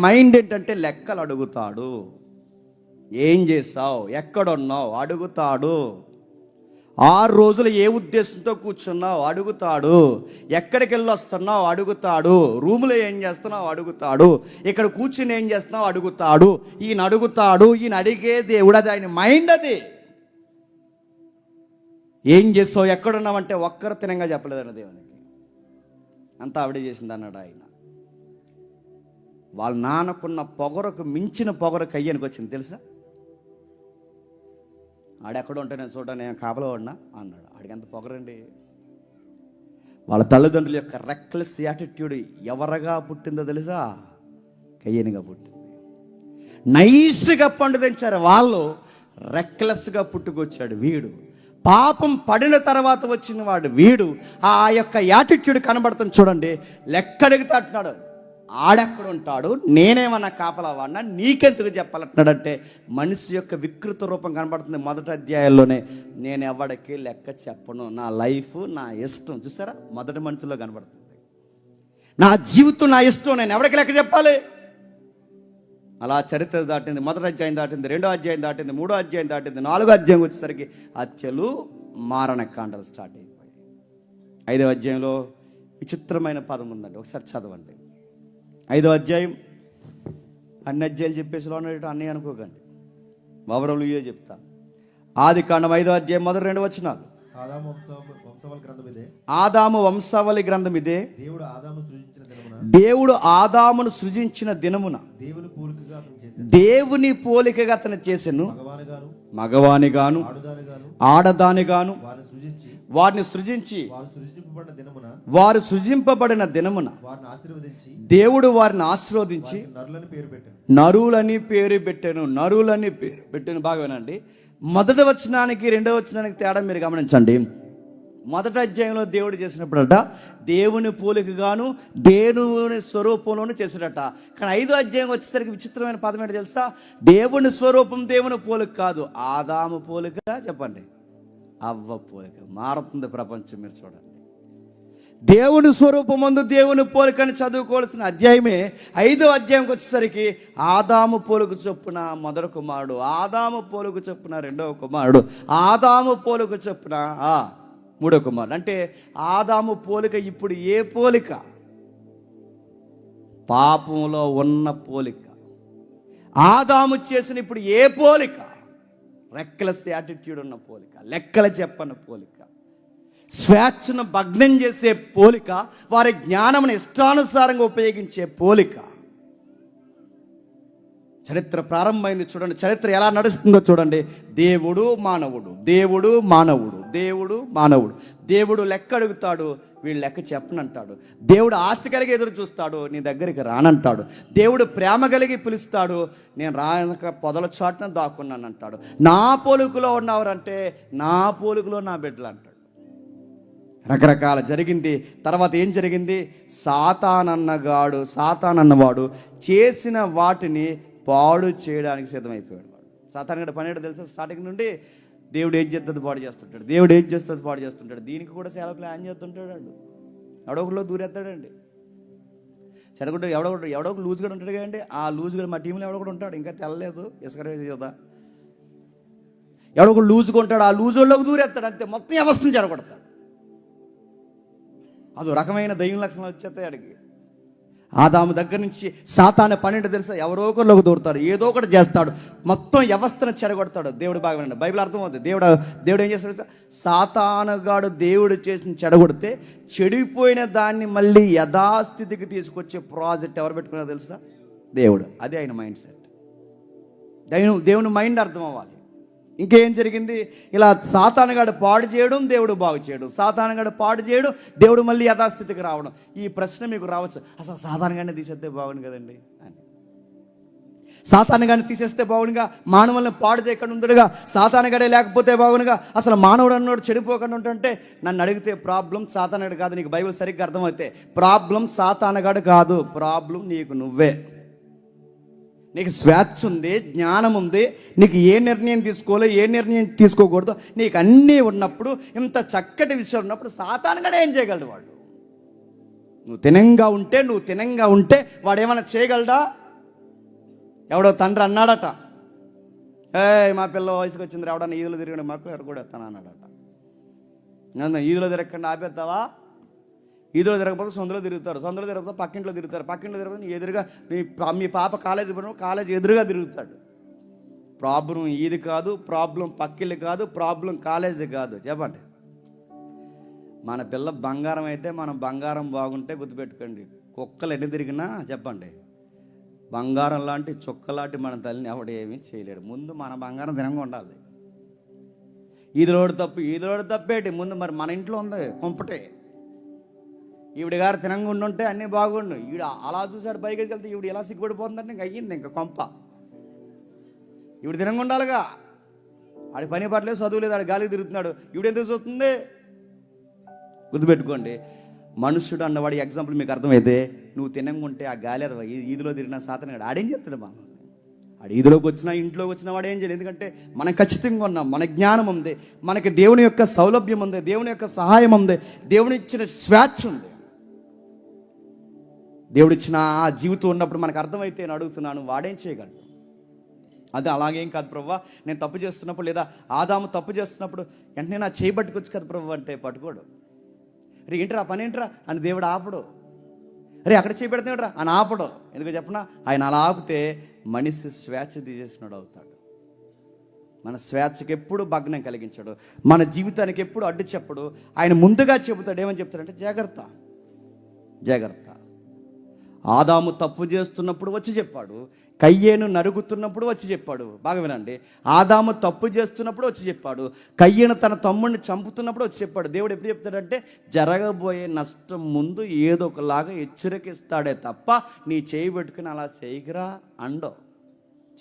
మైండ్ ఏంటంటే లెక్కలు అడుగుతాడు. ఏం చేసావు, ఎక్కడున్నావు అడుగుతాడు. 6 రోజులు ఏ ఉద్దేశంతో కూర్చున్నావు అడుగుతాడు. ఎక్కడికి వెళ్ళి వస్తున్నావు అడుగుతాడు. రూములో ఏం చేస్తున్నావు అడుగుతాడు. ఇక్కడ కూర్చుని ఏం చేస్తున్నావు అడుగుతాడు. ఈయన అడుగుతాడు. ఈయన అడిగే దేవుడు, అది ఆయన మైండ్. అది ఏం చేస్తావు, ఎక్కడున్నావంటే ఒక్కరు తినంగా చెప్పలేదన్న దేవునికి, అంతా ఆవిడే చేసింది అన్నాడు ఆయన. వాళ్ళ నాన్నకున్న పొగరకు మించిన పొగరకు అయ్యానికి వచ్చింది తెలుసా? ఆడెక్కడ ఉంటే నేను చూడ, నేను కాపలా వాడినా అన్నాడు. ఆడికి ఎంత పొగరండి. వాళ్ళ తల్లిదండ్రుల యొక్క రెక్లెస్ యాటిట్యూడ్ ఎవరగా పుట్టిందో తెలుసా? కయ్యనిగా పుట్టింది. నైస్గా పండు తెంచారు వాళ్ళు, రెక్లెస్గా పుట్టుకొచ్చాడు వీడు. పాపం పడిన తర్వాత వచ్చిన వాడు వీడు. ఆ యొక్క యాటిట్యూడ్ కనబడుతుంది చూడండి. లెక్కడికి తట్టున్నాడు. ఆడెక్కడ ఉంటాడు, నేనేమన్నా కాపలా వాడినా, నీకెందుకు చెప్పాలంటున్నాడంటే మనిషి యొక్క వికృత రూపం కనబడుతుంది. 1వ అధ్యాయంలోనే నేను ఎవడికి లెక్క చెప్పను, నా లైఫ్ నా ఇష్టం. చూసారా, మొదటి మనిషిలో కనబడుతుంది. నా జీవితం నా ఇష్టం, నేను ఎవడికి లెక్క చెప్పాలి? అలా చరిత్ర దాటింది, మొదటి అధ్యాయం దాటింది, రెండో అధ్యాయం దాటింది, మూడో అధ్యాయం దాటింది, నాలుగో అధ్యాయం వచ్చేసరికి హత్యలు, మారణకాండలు స్టార్ట్ అయిపోయాయి. 5వ అధ్యాయంలో విచిత్రమైన పదం ఉందండి, ఒకసారి చదవండి. 5వ అధ్యాయం అన్ని అధ్యాయులు చెప్పేసి అన్నీ అనుకోకండి, వివరాలు ఇవే చెప్తాను. ఆదికాండం 5వ అధ్యాయం మొదటి 2 వచనాలు. ఆదాము వంశావళి గ్రంథం ఇదే. దేవుడు ఆదామును సృజించిన దినమున దేవుని పోలికగా అతను చేసెను, మగవానిగాను ఆడదానిగాను వారిని సృజించి వారు సృజింపబడిన దినమున దేవుడు వారిని ఆశీర్వదించి నరులని పేరు పెట్టాను. నరులని పేరు పెట్టాను. బాగా వినండి, మొదటి వచనానికి రెండవ వచనానికి తేడా మీరు గమనించండి. మొదటి అధ్యాయంలో దేవుడు చేసినప్పుడట దేవుని పోలికగాను దేవుని స్వరూపంలోనూ చేశాడట. కానీ 5వ అధ్యాయం వచ్చేసరికి విచిత్రమైన పదం ఏంటో తెలుసా? దేవుని స్వరూపం దేవుని పోలిక కాదు, ఆదాము పోలిక, చెప్పండి, అవ్వ పోలిక. మారుతుంది ప్రపంచం, మీరు చూడండి. దేవుని స్వరూపమందు దేవుని పోలికని చదువుకోవాల్సిన అధ్యాయమే 5వ అధ్యాయంకి వచ్చేసరికి ఆదాము పోలిక చొప్పున మొదటి కుమారుడు, ఆదాము పోలిక చొప్పున రెండవ కుమారుడు, ఆదాము పోలిక చొప్పున మూడో కుమారుడు. అంటే ఆదాము పోలిక ఇప్పుడు ఏ పోలిక? పాపంలో ఉన్న పోలిక. ఆదాము చేసిన ఇప్పుడు ఏ పోలిక? రెక్కలెస్ యాటిట్యూడ్ ఉన్న పోలిక, లెక్కలు చెప్పన్న పోలిక, స్వేచ్ఛను భగ్నం చేసే పోలిక, వారి జ్ఞానమును ఇష్టానుసారంగా ఉపయోగించే పోలిక. చరిత్ర ప్రారంభమైంది చూడండి, చరిత్ర ఎలా నడుస్తుందో చూడండి. దేవుడు మానవుడు, దేవుడు మానవుడు, దేవుడు మానవుడు. దేవుడు లెక్క అడుగుతాడు, వీళ్ళు లెక్క చెప్పనంటాడు. దేవుడు ఆశ కలిగి ఎదురు చూస్తాడు, నీ దగ్గరికి రానంటాడు. దేవుడు ప్రేమ కలిగి పిలుస్తాడు, నేను రానక పొదల చాటున దాక్కున్నాను అంటాడు. నా పోలికలో ఉన్నవారంటే నా పోలికలో నా బిడ్డలు అంటాడు. రకరకాల జరిగింది. తర్వాత ఏం జరిగింది? సాతానన్నవాడు చేసిన వాటిని పాడు చేయడానికి సిద్ధమైపోయాడు. సాతానుగాడు పని ఏంటో తెలుసా? స్టార్టింగ్ నుండి దేవుడు ఏం చేస్తుంది పాడు చేస్తుంటాడు, దేవుడు ఏం చేస్తుంది పాడు చేస్తుంటాడు. దీనికి కూడా చాలా ప్లాన్ చేస్తుంటాడు. ఎవడొకలో దూరేస్తాడండి. చెడగొట్టు ఎవడొక లూజ్గా ఉంటాడు కదండి. ఆ లూజ్గా మా టీంలో ఎవడొకడు ఉంటాడు, ఇంకా తెల్లలేదు, ఇసుక కదా. ఎవడొకడు లూజ్గా ఉంటాడు, ఆ లూజుల్లోకి దూరేస్తాడు, అంతే. మొత్తం వ్యవస్థను చెడగొడతాడు. అదో రకమైన దైవ లక్షణాలు వచ్చేస్తాయి అడిగి. ఆదాము దగ్గర నుంచి సాతాను పన్నెండు తెలుసా? ఎవరో ఒకరిలోకి దూరుతాడు, ఏదో ఒకటి చేస్తాడు, మొత్తం వ్యవస్థను చెడగొడతాడు. దేవుడు బాగా వినండి, బైబిల్ అర్థమవుతుంది. దేవుడు ఏం చేస్తాడు? సాతానుగాడు దేవుడు చేసిన చెడగొడితే చెడిపోయిన దాన్ని మళ్ళీ యథాస్థితికి తీసుకొచ్చే ప్రాజెక్ట్ ఎవరు పెట్టుకున్నారో తెలుసా? దేవుడు. అదే ఆయన మైండ్ సెట్. దేవుని మైండ్ అర్థం అవ్వాలి. ఇంకేం జరిగింది? ఇలా సాతానుగాడు పాడు చేయడం, దేవుడు బాగు చేయడం, సాతానుగాడు పాడు చేయడం, దేవుడు మళ్ళీ యథాస్థితికి రావడం. ఈ ప్రశ్న మీకు రావచ్చు, అసలు సాతానుగాడిని తీసేస్తే బాగుంది కదండి అని. సాతానుగాడిని తీసేస్తే బాగుందిగా, మానవులను పాడు చేయకుండా ఉందడుగా, సాతానుగాడే లేకపోతే బాగుందిగా, అసలు మానవుడు అన్నోడు చెడిపోకుండా ఉంటుంటే నన్ను అడిగితే ప్రాబ్లం సాతానుగాడు కాదు. నీకు బైబిల్ సరిగ్గా అర్థమైతే ప్రాబ్లం సాతానుగాడు కాదు, ప్రాబ్లం నీకు నువ్వే. నీకు స్వేచ్ఛ ఉంది, జ్ఞానం ఉంది, నీకు ఏ నిర్ణయం తీసుకోవాలో ఏ నిర్ణయం తీసుకోకూడదు నీకు అన్నీ ఉన్నప్పుడు, ఇంత చక్కటి విషయం ఉన్నప్పుడు సాతానుగాడు ఏం చేయగలడు? వాడు నువ్వు తినంగా ఉంటే వాడు ఏమైనా చేయగలడా? ఎవడో తండ్రి అన్నాడట, మా పిల్ల వయసుకు వచ్చింది, ఎవడన్నా ఈదులో తిరిగిన మాకు ఎవరు కూడా ఎత్తాను అన్నాడట. నన్ను ఈదులో తిరగకుండా ఆపేస్తావా? ఈదులో తిరగకపోతే సొంతలో తిరుగుతారు, సొంతలో తిరగకపోతే పక్కింట్లో తిరుగుతారు, పక్కింట్లో తిరగకపోతే ఎదురుగా మీ పాప కాలేజీ పోవడం, కాలేజీ ఎదురుగా తిరుగుతాడు. ప్రాబ్లం ఇది కాదు, ప్రాబ్లం పక్కిళ్ళు కాదు, ప్రాబ్లం కాలేజీ కాదు. చెప్పండి, మన పిల్ల బంగారం అయితే మనం బంగారం బాగుంటే గుర్తుపెట్టుకోండి. కుక్కలు ఎన్ని తిరిగినా చెప్పండి, బంగారం లాంటి చుక్కలాంటి మన తల్లిని ఎవడు ఏమీ చేయలేడు. ముందు మన బంగారం తినంగా ఉండాలి. ఈదులోడు తప్పేటి ముందు మరి మన ఇంట్లో ఉంది కుంపటే. ఈవిడ గారు తినంగా ఉండుంటే అన్నీ బాగుండు. ఈవిడ అలా చూశాడు, పైకి వెళ్తే ఈవిడ ఎలా సిగ్గుపడిపోతుందంటే ఇంక అయ్యింది, ఇంకా కొంప. ఈవిడ తినంగా ఉండాలిగా. ఆడి పని పట్టలేదు, చదువు లేదు, ఆడి గాలికి తిరుగుతున్నాడు, ఈవిడ ఎందుకు చూస్తుంది? గుర్తుపెట్టుకోండి, మనుషుడు అన్నవాడి ఎగ్జాంపుల్ మీకు అర్థమైతే, నువ్వు తినంగా ఉంటే ఆ గాలి అదవా ఈదులో తిరిగిన సాతనగాడు ఆడేం చెప్తాడు? బాగా ఆడు ఈదులోకి వచ్చినా ఇంట్లోకి వచ్చినా వాడు ఏం చేయలేదు. ఎందుకంటే మనం ఖచ్చితంగా ఉన్నాం, మన జ్ఞానం ఉంది, మనకి దేవుని యొక్క సౌలభ్యం ఉంది, దేవుని యొక్క సహాయం ఉంది, దేవుని ఇచ్చిన స్వేచ్ఛ ఉంది. దేవుడిచ్చిన ఆ జీవితం ఉన్నప్పుడు మనకు అర్థమైతే నేను అడుగుతున్నాను, వాడేం చేయగలడు? అది అలాగేం కాదు ప్రభువా, నేను తప్పు చేస్తున్నప్పుడు లేదా ఆదాము తప్పు చేస్తున్నప్పుడు వెంటనే నా చేయబట్టుకొచ్చు కదా ప్రభు అంటే పట్టుకోడు. రే ఏంట్రా పని ఏంట్రా అని దేవుడు ఆపడు. రే అక్కడ చేయబెడుతున్నాడురా అని ఆపడు. ఎందుకు చెప్పనా, ఆయన అలా ఆపితే మనిషి స్వేచ్ఛ తీసేసినాడు అవుతాడు. మన స్వేచ్ఛకి ఎప్పుడు భగ్నం కలిగించాడు, మన జీవితానికి ఎప్పుడు అడ్డు చెప్పడు. ఆయన ముందుగా చెబుతాడు. ఏమని చెప్తాడంటే జాగ్రత్త జాగ్రత్త. ఆదాము తప్పు చేస్తున్నప్పుడు వచ్చి చెప్పాడు, కయ్యేను నరుగుతున్నప్పుడు వచ్చి చెప్పాడు. బాగా వినండి, ఆదాము తప్పు చేస్తున్నప్పుడు వచ్చి చెప్పాడు, కయ్యేను తన తమ్ముడిని చంపుతున్నప్పుడు వచ్చి చెప్పాడు. దేవుడు ఎప్పుడు చెప్తాడంటే జరగబోయే నష్టం ముందు ఏదో ఒకలాగా హెచ్చరికిస్తాడే తప్ప నీ చేయి పెట్టుకుని అలా చేయగరా అండో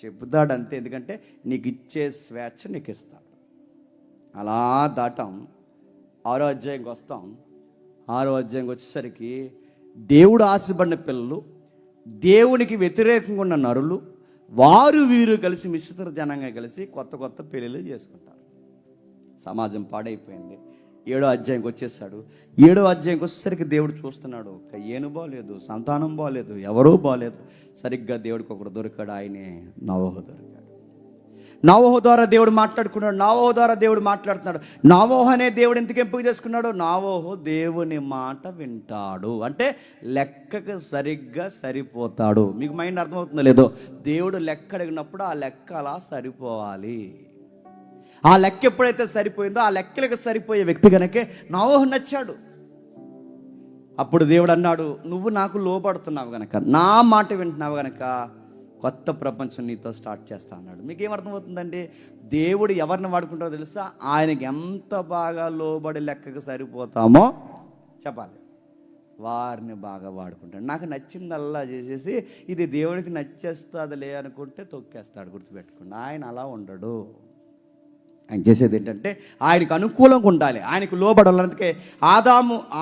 చెబుతాడు అంతే. ఎందుకంటే నీకు ఇచ్చే స్వేచ్ఛ నీకు ఇస్తాడు. అలా దాటాం. 6వ అధ్యాయంకి వస్తాం. 6వ అధ్యాయంకి వచ్చేసరికి దేవుడు ఆశపడిన పిల్లలు, దేవునికి వ్యతిరేకంగా ఉన్న నరులు, వారు వీరు కలిసి మిశ్రిత జనంగా కలిసి కొత్త కొత్త పెళ్ళిళ్ళు చేసుకుంటారు. సమాజం పాడైపోయింది. 7వ అధ్యాయంకి వచ్చేసాడు. 7వ అధ్యాయంకి వచ్చేసరికి దేవుడు చూస్తున్నాడు, కయ్యేను బాగలేదు, సంతానం బాగలేదు, ఎవరూ బాగలేదు. సరిగ్గా దేవుడికి ఒకడు దొరికాడు, ఆయనే నోవహు దొరికాడు. నోవహు ద్వారా దేవుడు మాట్లాడుకున్నాడు. నోవహు ద్వారా దేవుడు మాట్లాడుతున్నాడు. నోవహు అనే దేవుడు ఎందుకు ఎంపిక చేసుకున్నాడు? నోవహు దేవుని మాట వింటాడు, అంటే లెక్కకు సరిగ్గా సరిపోతాడు. మీకు మైండ్ అర్థమవుతుందో లేదో, దేవుడు లెక్క అడిగినప్పుడు ఆ లెక్క అలా సరిపోవాలి. ఆ లెక్క ఎప్పుడైతే సరిపోయిందో ఆ లెక్కలకు సరిపోయే వ్యక్తి కనుకే నోవహు నచ్చాడు. అప్పుడు దేవుడు అన్నాడు, నువ్వు నాకు లోబడుతున్నావు గనక, నా మాట వింటున్నావు గనక కొత్త ప్రపంచం నీతో స్టార్ట్ చేస్తా అన్నాడు. మీకు ఏమర్థమవుతుందండి? దేవుడు ఎవరిని వాడుకుంటారో తెలుసా? ఆయనకి ఎంత బాగా లోబడి లెక్కకు సరిపోతామో చెప్పాలి, వారిని బాగా వాడుకుంటాడు. నాకు నచ్చిందల్లా చేసేసి ఇది దేవుడికి నచ్చేస్తుందిలే అనుకుంటే తొక్కేస్తాడు. గుర్తుపెట్టుకోండి, ఆయన అలా ఉండడు. ఆయన చేసేది ఏంటంటే ఆయనకు అనుకూలంగా ఉండాలి, ఆయనకు లోబడాలి. అందుకే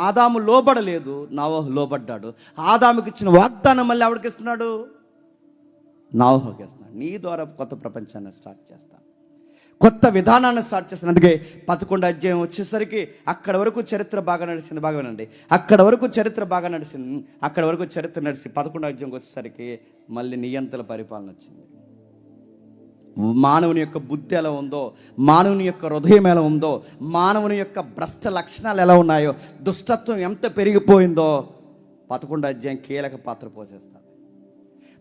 ఆదాము లోబడలేదు, నోవహు లోబడ్డాడు. ఆదాముకి ఇచ్చిన వాగ్దానం మళ్ళీ ఎవరికి ఇస్తున్నాడు? నోవహుకి ఇస్తున్నాడు. నీ ద్వారా కొత్త ప్రపంచాన్ని స్టార్ట్ చేస్తాను, కొత్త విధానాన్ని స్టార్ట్ చేస్తాను. అందుకే 11వ అధ్యాయం వచ్చేసరికి అక్కడ వరకు చరిత్ర బాగా నడిచింది. బాగా వినండి, అక్కడ వరకు చరిత్ర బాగా నడిచింది. అక్కడ వరకు చరిత్ర నడిచి 11వ అధ్యాయంకి వచ్చేసరికి మళ్ళీ నియంత్రణ పరిపాలన వచ్చింది. మానవుని యొక్క బుద్ధి ఎలా ఉందో, మానవుని యొక్క హృదయం ఎలా ఉందో, మానవుని యొక్క భ్రష్ట లక్షణాలు ఎలా ఉన్నాయో, దుష్టత్వం ఎంత పెరిగిపోయిందో 11వ అధ్యాయం కీలక పాత్ర పోషిస్తుంది.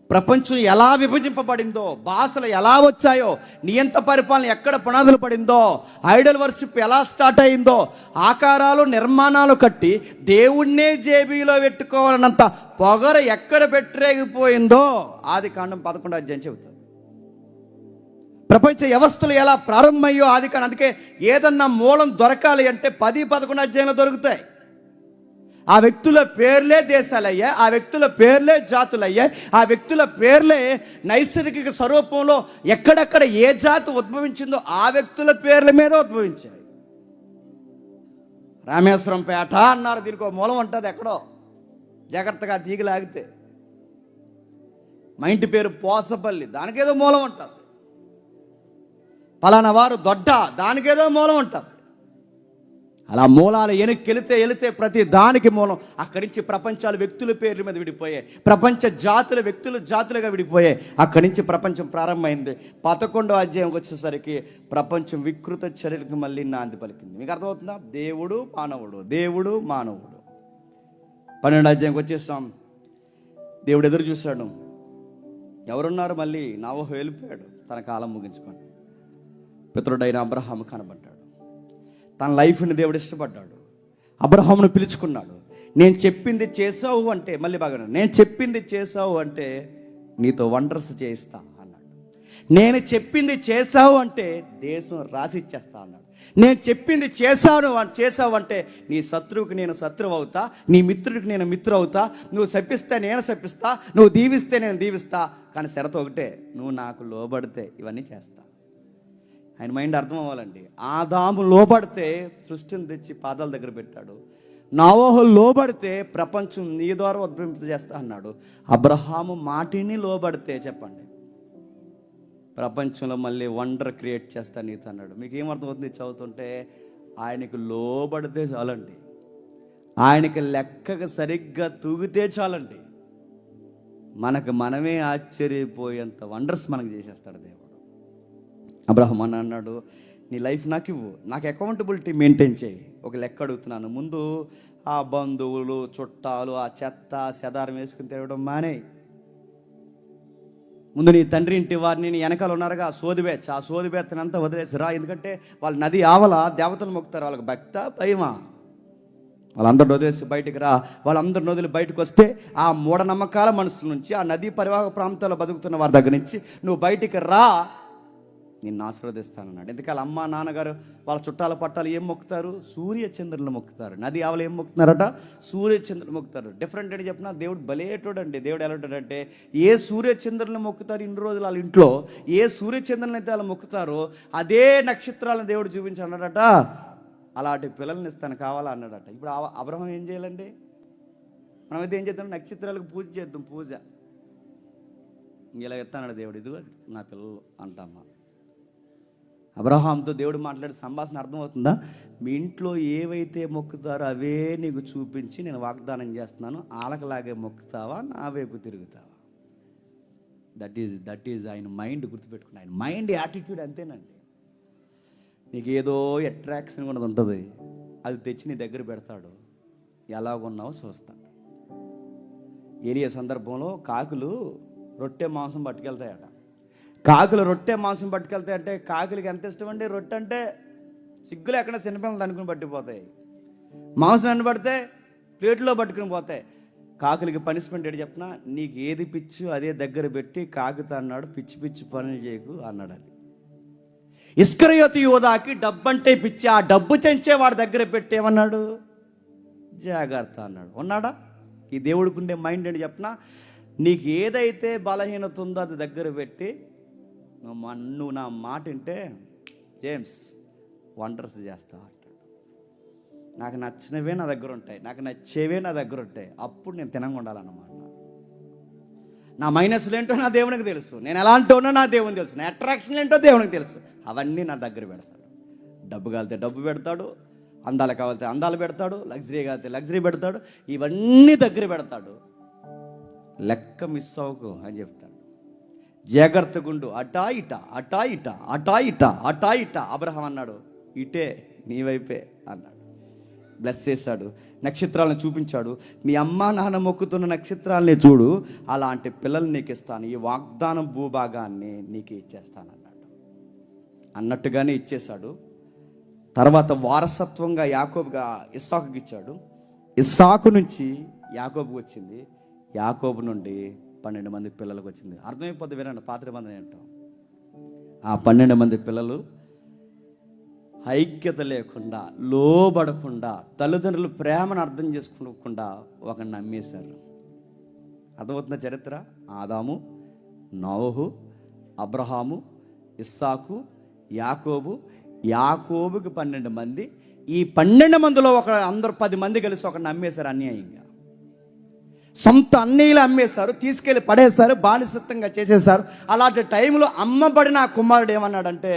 ప్రపంచం ఎలా విభజింపబడిందో, భాషలు ఎలా వచ్చాయో, నియంత పరిపాలన ఎక్కడ పునాదులు పడిందో, ఐడల్ వర్షిప్ ఎలా స్టార్ట్ అయిందో, ఆకారాలు నిర్మాణాలు కట్టి దేవుణ్ణే జేబీలో పెట్టుకోవాలన్నంత పొగర ఎక్కడ పెట్టరేగిపోయిందో ఆదికాండం 11వ అధ్యాయం చెబుతుంది. ప్రపంచ వ్యవస్థలు ఎలా ప్రారంభమయ్యో ఆదికాండం. అందుకే ఏదన్నా మూలం దొరకాలి అంటే 10-11 అధ్యాయంలో దొరుకుతాయి. ఆ వ్యక్తుల పేర్లే దేశాలయ్యాయి, ఆ వ్యక్తుల పేర్లే జాతులయ్యాయి, ఆ వ్యక్తుల పేర్లే నైసర్గిక స్వరూపంలో ఎక్కడెక్కడ ఏ జాతి ఉద్భవించిందో ఆ వ్యక్తుల పేర్ల మీద ఉద్భవించాయి. రామేశ్వరం పేట అన్నారు, దీనికి ఒక మూలం ఉంటుంది ఎక్కడో, జాగ్రత్తగా తీగలాగితే. మా ఇంటి పేరు పోసపల్లి, దానికేదో మూలం ఉంటుంది. పలానా వారు దొడ్డ, దానికేదో మూలం ఉంటుంది. అలా మూలాలు వెళితే ప్రతి దానికి మూలం. అక్కడి నుంచి ప్రపంచాలు వ్యక్తుల పేర్ల మీద విడిపోయాయి, ప్రపంచ జాతులు వ్యక్తులు జాతులుగా విడిపోయాయి. అక్కడి నుంచి ప్రపంచం ప్రారంభమైంది. 11వ అధ్యాయంకి వచ్చేసరికి ప్రపంచం వికృత చర్యలకు మళ్ళీ నాంది పలికింది. మీకు అర్థమవుతుందా? దేవుడు మానవుడు, దేవుడు మానవుడు. 12వ అధ్యాయంకి వచ్చేస్తాం. దేవుడు ఎదురు చూశాడు, ఎవరున్నారు? మళ్ళీ నోవహు వెళ్ళిపోయాడు, తన కాలం ముగించుకోండి. పితరుడైన అబ్రహాము కనబడ్డాడు. తన లైఫ్ని దేవుడు ఇష్టపడ్డాడు. అబ్రహామును పిలుచుకున్నాడు. నేను చెప్పింది చేసావు అంటే, మళ్ళీ బాగా, నేను చెప్పింది చేసావు అంటే నీతో వండర్స్ చేయిస్తా అన్నాడు. నేను చెప్పింది చేసావు అంటే దేశం రాసిచ్చేస్తా అన్నాడు. నేను చెప్పింది చేసావు అంటే నీ శత్రువుకి నేను శత్రువు అవుతా, నీ మిత్రుడికి నేను మిత్రు అవుతా, నువ్వు శపిస్తే నేను శపిస్తా, నువ్వు దీవిస్తే నేను దీవిస్తా. కానీ షరతు ఒకటే, నువ్వు నాకు లోబడితే ఇవన్నీ చేస్తా. ఆయన మైండ్ అర్థం అవ్వాలండి. ఆదాము లోబడితే సృష్టిని తెచ్చి పాదాల దగ్గర పెట్టాడు. నోవహు లోబడితే ప్రపంచం నీ ద్వారా ఉద్భవింపజేస్తా అన్నాడు. అబ్రహాము మాటిని లోబడితే చెప్పండి, ప్రపంచంలో మళ్ళీ వండర్ క్రియేట్ చేస్తా నీతో అన్నాడు. మీకు ఏమర్థమవుతుంది చదువుతుంటే? ఆయనకు లోబడితే చాలండి, ఆయనకి లెక్కకు సరిగ్గా తూగితే చాలండి, మనకు మనమే ఆశ్చర్యపోయేంత వండర్స్ మనకు చేసేస్తాడు దేవుడు. అబ్రహాం అని అన్నాడు, నీ లైఫ్ నాకు ఇవ్వు, నాకు అకౌంటబిలిటీ మెయింటైన్ చేయి. ఒక లెక్క అడుగుతున్నాను, ముందు ఆ బంధువులు చుట్టాలు ఆ చెత్త చెదారం వేసుకుని తిరగడం మానే. ముందు నీ తండ్రి ఇంటి వారిని నీ వెనకాల ఉన్నారుగా సోదిబెచ్చ, ఆ సోదిబెత్తనంతా వదిలేసి రా. ఎందుకంటే వాళ్ళు నది ఆవల దేవతలు మొక్కుతారు, వాళ్ళకి భక్త భయమా. వాళ్ళందరిని వదిలేసి బయటికి రా. వాళ్ళందరిని వదిలి బయటకు వస్తే ఆ మూఢనమ్మకాల మనసుల నుంచి, ఆ నదీ పరివాహక ప్రాంతాల్లో బతుకుతున్న వారి దగ్గర నుంచి నువ్వు బయటికి రా, నిన్ను ఆశీర్వదిస్తానన్నాడు. ఎందుకంటే అమ్మ నాన్నగారు వాళ్ళ చుట్టాల పట్టాలు ఏం మొక్కుతారు? సూర్య చంద్రులను మొక్కుతారు. నది ఆవలు ఏం మొక్కుతున్నారట? సూర్య చంద్రులు మొక్కుతారు. డిఫరెంట్ అని చెప్పిన దేవుడు బలేటోడండి. దేవుడు ఎలా ఉంటాడంటే, ఏ సూర్య చంద్రులను మొక్కుతారు ఇన్ని రోజులు వాళ్ళ ఇంట్లో, ఏ సూర్య చంద్రులను అయితే వాళ్ళు మొక్కుతారో అదే నక్షత్రాలను దేవుడు చూపించాడట. అలాంటి పిల్లల్ని ఇస్తాను కావాలా అన్నాడట. ఇప్పుడు అబ్రహం ఏం చేయాలండి? మనమైతే ఏం చేద్దాం? నక్షత్రాలకు పూజ చేద్దాం. పూజ ఇలా ఎత్తాడు దేవుడు, ఇదిగో నా పిల్లలు అంటామా. అబ్రహాంతో దేవుడు మాట్లాడే సంభాషణ అర్థమవుతుందా? మీ ఇంట్లో ఏవైతే మొక్కుతారో అవే నీకు చూపించి నేను వాగ్దానం చేస్తున్నాను, ఆలకలాగే మొక్కుతావా, నా వైపు తిరుగుతావా? దట్ ఈజ్ ఆయన మైండ్. గుర్తుపెట్టుకుని, ఆయన మైండ్ యాటిట్యూడ్ అంతేనండి. నీకు ఏదో అట్రాక్షన్ ఉన్నది ఉంటుంది, అది తెచ్చి నీ దగ్గర పెడతాడు, ఎలాగున్నావో చూస్తాడు. ఏలియా సందర్భంలో కాకులు రొట్టె మాంసం పట్టుకెళ్తాయట. కాకులు రొట్టె మాంసం పట్టుకెళ్తాయంటే కాకులకి ఎంత ఇష్టం అండి? రొట్టె అంటే సిగ్గులు ఎక్కడ చిన్నపిల్లలు అనుకుని పట్టిపోతాయి. మాంసం ఎన్న పడితే ప్లేట్లో పట్టుకుని పోతాయి. కాకులకి పనిష్మెంట్ ఏంటి చెప్పినా, నీకు ఏది పిచ్చు అదే దగ్గర పెట్టి కాకుతా అన్నాడు, పిచ్చి పిచ్చి పనులు చేయకు అన్నాడు. అది ఇస్కరియోతు యోధాకి డబ్బు అంటే పిచ్చి, ఆ డబ్బు చెంచే వాడి దగ్గర పెట్టేమన్నాడు? జాగ్రత్త అన్నాడు. ఉన్నాడా? ఈ దేవుడికి ఉండే మైండ్ ఏంటి చెప్పినా, నీకు ఏదైతే బలహీనత ఉందో అది దగ్గర పెట్టి నువ్వు నా మాట వింటే జేమ్స్ వండర్స్ చేస్తా అంటాడు. నాకు నచ్చినవే నా దగ్గర ఉంటాయి, నాకు నచ్చేవే నా దగ్గర ఉంటాయి. అప్పుడు నేను తినంగా ఉండాలన్నమాట. నా మైనస్లు ఏంటో నా దేవునికి తెలుసు, నేను ఎలాంటోనో నా దేవునికి తెలుసు, నా అట్రాక్షన్ ఏంటో దేవునికి తెలుసు. అవన్నీ నా దగ్గర పెడతాడు. డబ్బు కాలితే డబ్బు పెడతాడు, అందాలు కావాలితే అందాలు పెడతాడు, లగ్జరీ కాలితే లగ్జరీ పెడతాడు, ఇవన్నీ దగ్గర పెడతాడు. లెక్క మిస్ అవ్వకు అని చెప్తాడు. జాగ్రత్తగా ఉండు, అటా ఇట అటా ఇట అటా ఇట అటా ఇట. అబ్రహాం అన్నాడు, ఇటే నీ వైపే అన్నాడు. బ్లెస్ చేశాడు, నక్షత్రాలను చూపించాడు. మీ అమ్మ నాన్న మొక్కుతున్న నక్షత్రాలని చూడు, అలాంటి పిల్లల్ని నీకు ఇస్తాను, ఈ వాగ్దానం భూభాగాన్ని నీకు ఇచ్చేస్తానన్నాడు. అన్నట్టుగానే ఇచ్చేశాడు. తర్వాత వారసత్వంగా యాకోబుగా ఇస్సాకుకి ఇచ్చాడు. ఇస్సాకు నుంచి యాకోబుకి వచ్చింది, యాకోబు నుండి 12 మంది పిల్లలకు వచ్చింది. అర్థమైపోద్ది, వినండి పాత నిబంధన ఏంటో. ఆ 12 మంది పిల్లలు ఐక్యత లేకుండా, లోబడకుండా, తల్లిదండ్రుల ప్రేమను అర్థం చేసుకోకుండా ఒకరిని నమ్మేశారు. అర్థమవుతున్న చరిత్ర. ఆదాము, నోహు, అబ్రహాము, ఇస్సాకు, యాకోబు. యాకోబుకి 12 మంది. ఈ 12 మందిలో అందరూ 10 మంది కలిసి ఒకరిని నమ్మేశారు అన్యాయంగా. సొంత అన్నయ్యలు అమ్మేశారు, తీసుకెళ్ళి పడేశారు, బానిసత్వంగా చేసేశారు. అలాంటి టైంలో అమ్మబడిన ఆ కుమారుడు ఏమన్నాడంటే,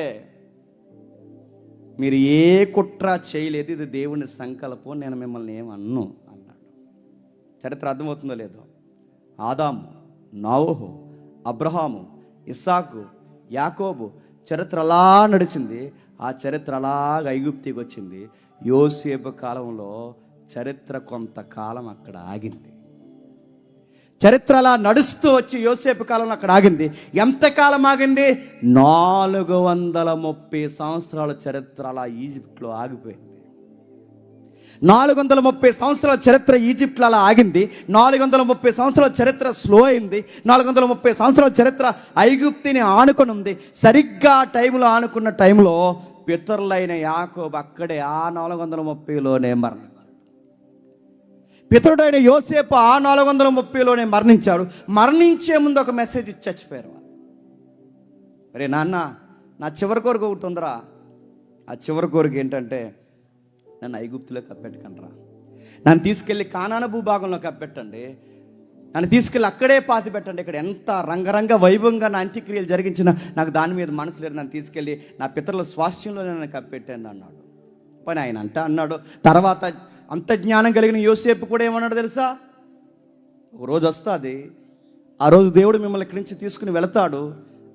మీరు ఏ కుట్ర చేయలేదు, ఇది దేవుని సంకల్పం, నేను మిమ్మల్ని ఏమన్ను అన్నాడు. చరిత్ర అర్థమవుతుందో లేదో. ఆదాము, నోహు, అబ్రహాము, ఇస్సాకు, యాకోబు చరిత్ర అలా నడిచింది. ఆ చరిత్ర అలాగ ఐగుప్తికి వచ్చింది. యోసేపు కాలంలో చరిత్ర కొంతకాలం అక్కడ ఆగింది. చరిత్ర అలా నడుస్తూ వచ్చి యోసేపు కాలంలో అక్కడ ఆగింది. ఎంతకాలం ఆగింది? 430 సంవత్సరాల చరిత్ర అలా ఈజిప్ట్లో ఆగిపోయింది. 430 సంవత్సరాల చరిత్ర ఈజిప్ట్లో అలా ఆగింది. 430 సంవత్సరాల చరిత్ర స్లో అయింది. 430 సంవత్సరాల చరిత్ర ఐగుప్తిని ఆనుకొని ఉంది. సరిగ్గా టైంలో ఆనుకున్న టైంలో పితరులైన యాకోబు అక్కడే ఆ 430లోనే మరణించాడు. పితరుడైన యోసేపు ఆ 430లోనే మరణించాడు. మరణించే ముందు ఒక మెసేజ్ ఇచ్చి చచ్చిపోయారు. అరే నాన్న, నా చివరి కోరిక ఒకటి ఉందిరా. ఆ చివరి కోరిక ఏంటంటే, నన్ను ఐగుప్తులో కప్పెట్టకండిరా, నన్ను తీసుకెళ్ళి కానాను భూభాగంలో కప్పెట్టండి, నన్ను తీసుకెళ్ళి అక్కడే పాతి పెట్టండి. ఇక్కడ ఎంత రంగరంగ వైభవంగా నా అంత్యక్రియలు జరిగించిన నాకు దాని మీద మనసు లేదు, నన్ను తీసుకెళ్ళి నా పితరుల స్వాస్థ్యంలో నన్ను కప్పెట్టండి అన్నాడు. పని ఆయన అన్నాడు. తర్వాత అంత జ్ఞానం కలిగిన యోసేపు కూడా ఏమన్నాడు తెలుసా? ఒక రోజు వస్తుంది, ఆ రోజు దేవుడు మిమ్మల్ని ఇక్కడి నుంచి తీసుకుని వెళతాడు.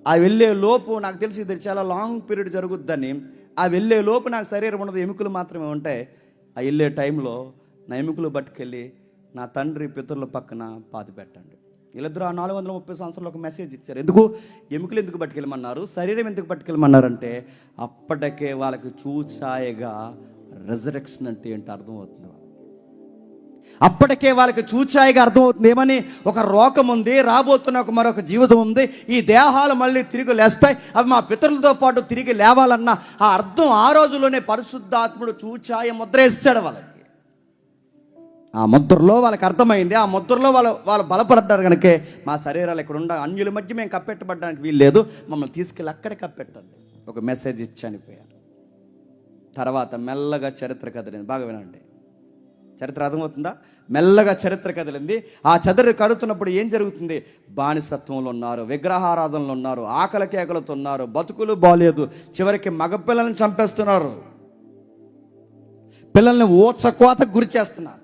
ఆ వెళ్ళే లోపు నాకు తెలిసి ఇది చాలా లాంగ్ పీరియడ్ జరుగుద్దని, ఆ వెళ్ళే లోపు నాకు శరీరం ఉండదు, ఎముకలు మాత్రమే ఉంటాయి. ఆ వెళ్ళే టైంలో నా ఎముకలు పట్టుకెళ్ళి నా తండ్రి పితరుల పక్కన పాతి పెట్టండి. వీళ్ళిద్దరూ ఆ 430 సంవత్సరాలు ఒక మెసేజ్ ఇచ్చారు. ఎందుకు ఎముకలు ఎందుకు పట్టుకెళ్ళమన్నారు, శరీరం ఎందుకు పట్టుకెళ్ళమన్నారంటే అప్పటికే వాళ్ళకి చూచాయగా రెజరెక్షన్ అంటే ఏంటో అర్థమవుతుంది. అప్పటికే వాళ్ళకి చూచాయిగా అర్థమవుతుంది ఏమని, ఒక రోగం ఉంది, రాబోతున్న ఒక మరొక జీవితం ఉంది, ఈ దేహాలు మళ్ళీ తిరిగి లేస్తాయి, అవి మా పితరులతో పాటు తిరిగి లేవాలన్న ఆ అర్థం ఆ రోజులోనే పరిశుద్ధాత్ముడు చూచాయ ముద్ర వేస్తాడు వాళ్ళకి. ఆ ముద్రలో వాళ్ళకి అర్థమైంది, ఆ ముద్రలో వాళ్ళు బలపడ్డారు. కనుకే మా శరీరాలు ఇక్కడ ఉండ అన్యుల మధ్య మేము కప్పెట్టబడడానికి వీలు లేదు, మమ్మల్ని తీసుకెళ్ళి అక్కడే కప్పెట్టండి, ఒక మెసేజ్ ఇచ్చి చనిపోయారు. తర్వాత మెల్లగా చరిత్ర కదిలింది. బాగా వినండి, చరిత్ర అర్థమవుతుందా? మెల్లగా చరిత్ర కదిలింది. ఆ చరిత్ర కడుతున్నప్పుడు ఏం జరుగుతుంది? బానిసత్వంలో ఉన్నారు, విగ్రహారాధనలో ఉన్నారు, ఆకలి కేకలతో ఉన్నారు, బతుకులు బాలేదు, చివరికి మగపిల్లల్ని చంపేస్తున్నారు, పిల్లల్ని ఓచకోతకు గురి చేస్తున్నారు.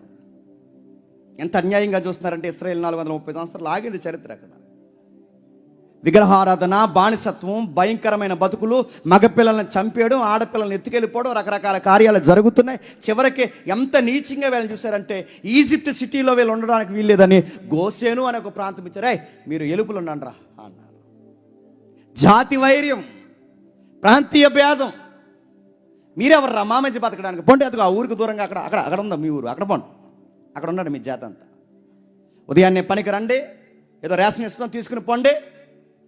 ఎంత అన్యాయంగా చూస్తున్నారంటే ఇశ్రాయేలు 430 సంవత్సరాలు ఆగింది చరిత్ర. అక్కడ విగ్రహారాధన, బానిసత్వం, భయంకరమైన బతుకులు, మగపిల్లల్ని చంపేయడం, ఆడపిల్లల్ని ఎత్తుకెళ్ళిపోవడం, రకరకాల కార్యాలు జరుగుతున్నాయి. చివరికి ఎంత నీచంగా వీళ్ళని చూశారంటే ఈజిప్ట్ సిటీలో వీళ్ళు ఉండడానికి వీల్లేదని గోసేను అనే ఒక ప్రాంతం ఇచ్చారు. మీరు ఎలుపులు ఉండండిరా అన్నారు. జాతి వైర్యం, ప్రాంతీయ భేదం, మీరెవర్రా మా మధ్య బతకడానికి, పోండి అదిగో ఆ ఊరికి దూరంగా అక్కడ అక్కడ అక్కడ ఉందా మీ ఊరు, అక్కడ పోండి, అక్కడ ఉన్నాడు మీ జాతి అంతా. ఉదయాన్నే పనికి రండి, ఏదో రేషన్ ఇస్తున్నాం తీసుకుని పోండి,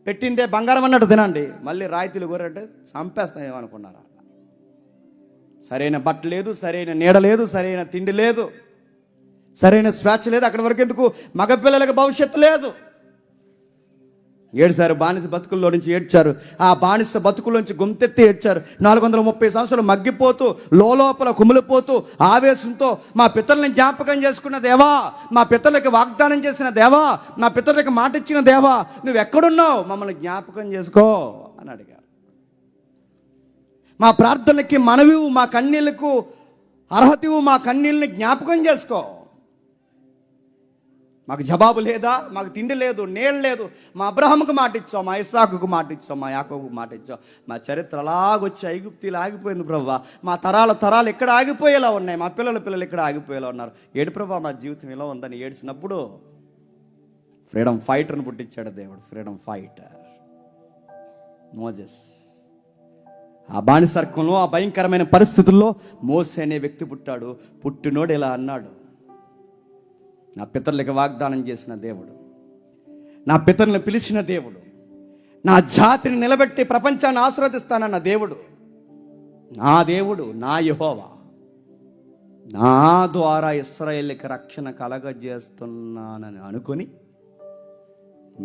పెట్టిందే బంగారం అన్నట్టు తినండి, మళ్ళీ రాయితీలు కోరంటే చంపేస్తాం ఏమనుకున్నారా? సరైన బట్ట లేదు, సరైన నీడ లేదు, సరైన తిండి లేదు, సరైన స్వేచ్ఛ లేదు. అక్కడి వరకు ఎందుకు, మగపిల్లలకు భవిష్యత్తు లేదు. ఏడ్చారు, బానిస బతుకుల్లో నుంచి ఏడ్చారు, ఆ బానిస బతుకుల్లోంచి గొంతెత్తి ఏడ్చారు. 430 సంవత్సరాలు మగ్గిపోతూ, లోపల కుమిలిపోతూ, ఆవేశంతో మా పితరుల్ని జ్ఞాపకం చేసుకున్న దేవా, మా పితరులకి వాగ్దానం చేసిన దేవా, మా పితరులకి మాట ఇచ్చిన దేవా, నువ్వు ఎక్కడున్నావు, మమ్మల్ని జ్ఞాపకం చేసుకో అని అడిగారు. మా ప్రార్థనలకి మనవివు, మా కన్నీళ్లకు అర్హతవు, మా కన్నీళ్ళని జ్ఞాపకం చేసుకో. మాకు జవాబు లేదా, మాకు తిండి లేదు, నీళ్ళు లేదు, మా అబ్రహాముకు మాట ఇచ్చావు, మా ఇస్సాకుకు మాట ఇచ్చావు, మా యాకోబుకు మాట ఇచ్చావు. మా చరిత్ర అలాగొచ్చి ఐగుప్తిలో ఆగిపోయింది ప్రభువా, మా తరాలు ఇక్కడ ఆగిపోయేలా ఉన్నాయి, మా పిల్లలు ఇక్కడ ఆగిపోయేలా ఉన్నారు. ఏడు ప్రభువా మా జీవితం ఇలా ఉందని ఏడ్చినప్పుడు ఫ్రీడమ్ ఫైటర్ని పుట్టించాడు దేవుడు. Freedom fighter Moses. ఆ బానిసర్కంలో, ఆ భయంకరమైన పరిస్థితుల్లో మోసే అనే వ్యక్తి పుట్టాడు. పుట్టినోడు ఇలా అన్నాడు, నా పితరులకు వాగ్దానం చేసిన దేవుడు, నా పితరులను పిలిచిన దేవుడు, నా జాతిని నిలబెట్టి ప్రపంచాన్ని ఆశీర్వదిస్తానన్న దేవుడు, నా దేవుడు, నా యెహోవా, నా ద్వారా ఇశ్రాయేలుకి రక్షణ కలగజేస్తున్నానని అనుకొని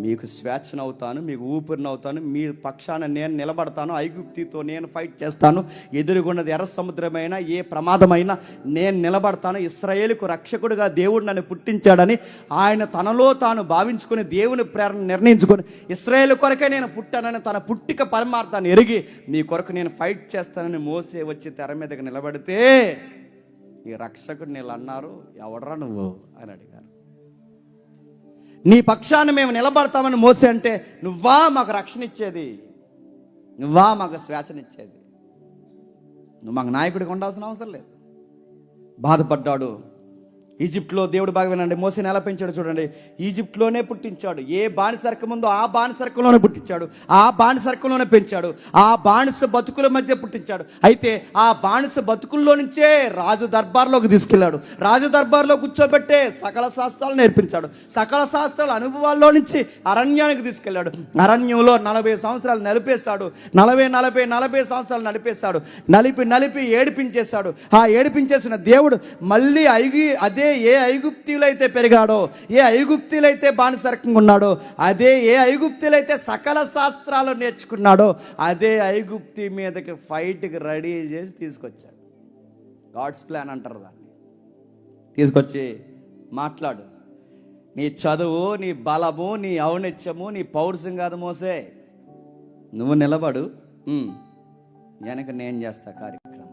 మీకు స్వేచ్ఛనవుతాను, మీకు ఊపిరినవుతాను, మీ పక్షాన నేను నిలబడతాను, ఐగుప్తితో నేను ఫైట్ చేస్తాను, ఎదురుగున్నది ఎర్ర సముద్రమైన ఏ ప్రమాదమైనా నేను నిలబడతాను. ఇశ్రాయేలుకు రక్షకుడిగా దేవుడు నన్ను పుట్టించాడని ఆయన తనలో తాను భావించుకొని, దేవుని ప్రేరణ నిర్ణయించుకొని, ఇశ్రాయేలు కొరకే నేను పుట్టానని తన పుట్టిక పరమార్థాన్ని ఎరిగి, మీ కొరకు నేను ఫైట్ చేస్తానని మోసే వచ్చి తెర మీదకి నిలబడితే ఈ రక్షకుడు నీళ్ళు అన్నారు, ఎవడరా నువ్వు అని అడిగారు. నీ పక్షాన్ని మేము నిలబడతామని మోసే అంటే, నువ్వా మాకు రక్షణ ఇచ్చేది, నువ్వా మాకు స్వేచ్ఛనిచ్చేది, నువ్వు మాకు నాయకుడిగా ఉండాల్సిన అవసరం లేదు. బాధపడ్డాడు. ఈజిప్ట్లో దేవుడు బాగా వినండి, మోసేని ఎలా పెంచాడు చూడండి. ఈజిప్ట్లోనే పుట్టించాడు, ఏ బానిసర్కం ఉందో ఆ బానిసర్కంలోనే పుట్టించాడు, ఆ బానిసర్కంలోనే పెంచాడు, ఆ బానిస బతుకుల మధ్య పుట్టించాడు. అయితే ఆ బానిస బతుకుల్లో నుంచే రాజు దర్బార్లోకి తీసుకెళ్ళాడు. రాజు దర్బార్లో కూర్చోబెట్టే సకల శాస్త్రాలు నేర్పించాడు. సకల శాస్త్రాల అనుభవాల్లో నుంచి అరణ్యానికి తీసుకెళ్ళాడు. అరణ్యంలో 40 సంవత్సరాలు నలిపేశాడు. 40 సంవత్సరాలు నడిపేశాడు. నలిపి ఏడిపించేశాడు. ఆ ఏడిపించేసిన దేవుడు మళ్ళీ అదే ఏ ఐగుప్తీలైతే పెరిగాడో, ఏ ఐగుప్తీలైతే బానిసరకంగా ఉన్నాడో, అదే ఏ ఐగుప్తీలైతే సకల శాస్త్రాలు నేర్చుకున్నాడో, అదే ఐగుప్తి మీదకి ఫైట్కి రెడీ చేసి తీసుకొచ్చాడు. గాడ్స్ ప్లాన్ అంటారు దాన్ని. తీసుకొచ్చి మాట్లాడు, నీ చదువు, నీ బలము, నీ ఔన్నత్యము, నీ పౌరుషం కాదు మోసే, నువ్వు నిలబడు, వెనక నేను చేస్తా కార్యక్రమం.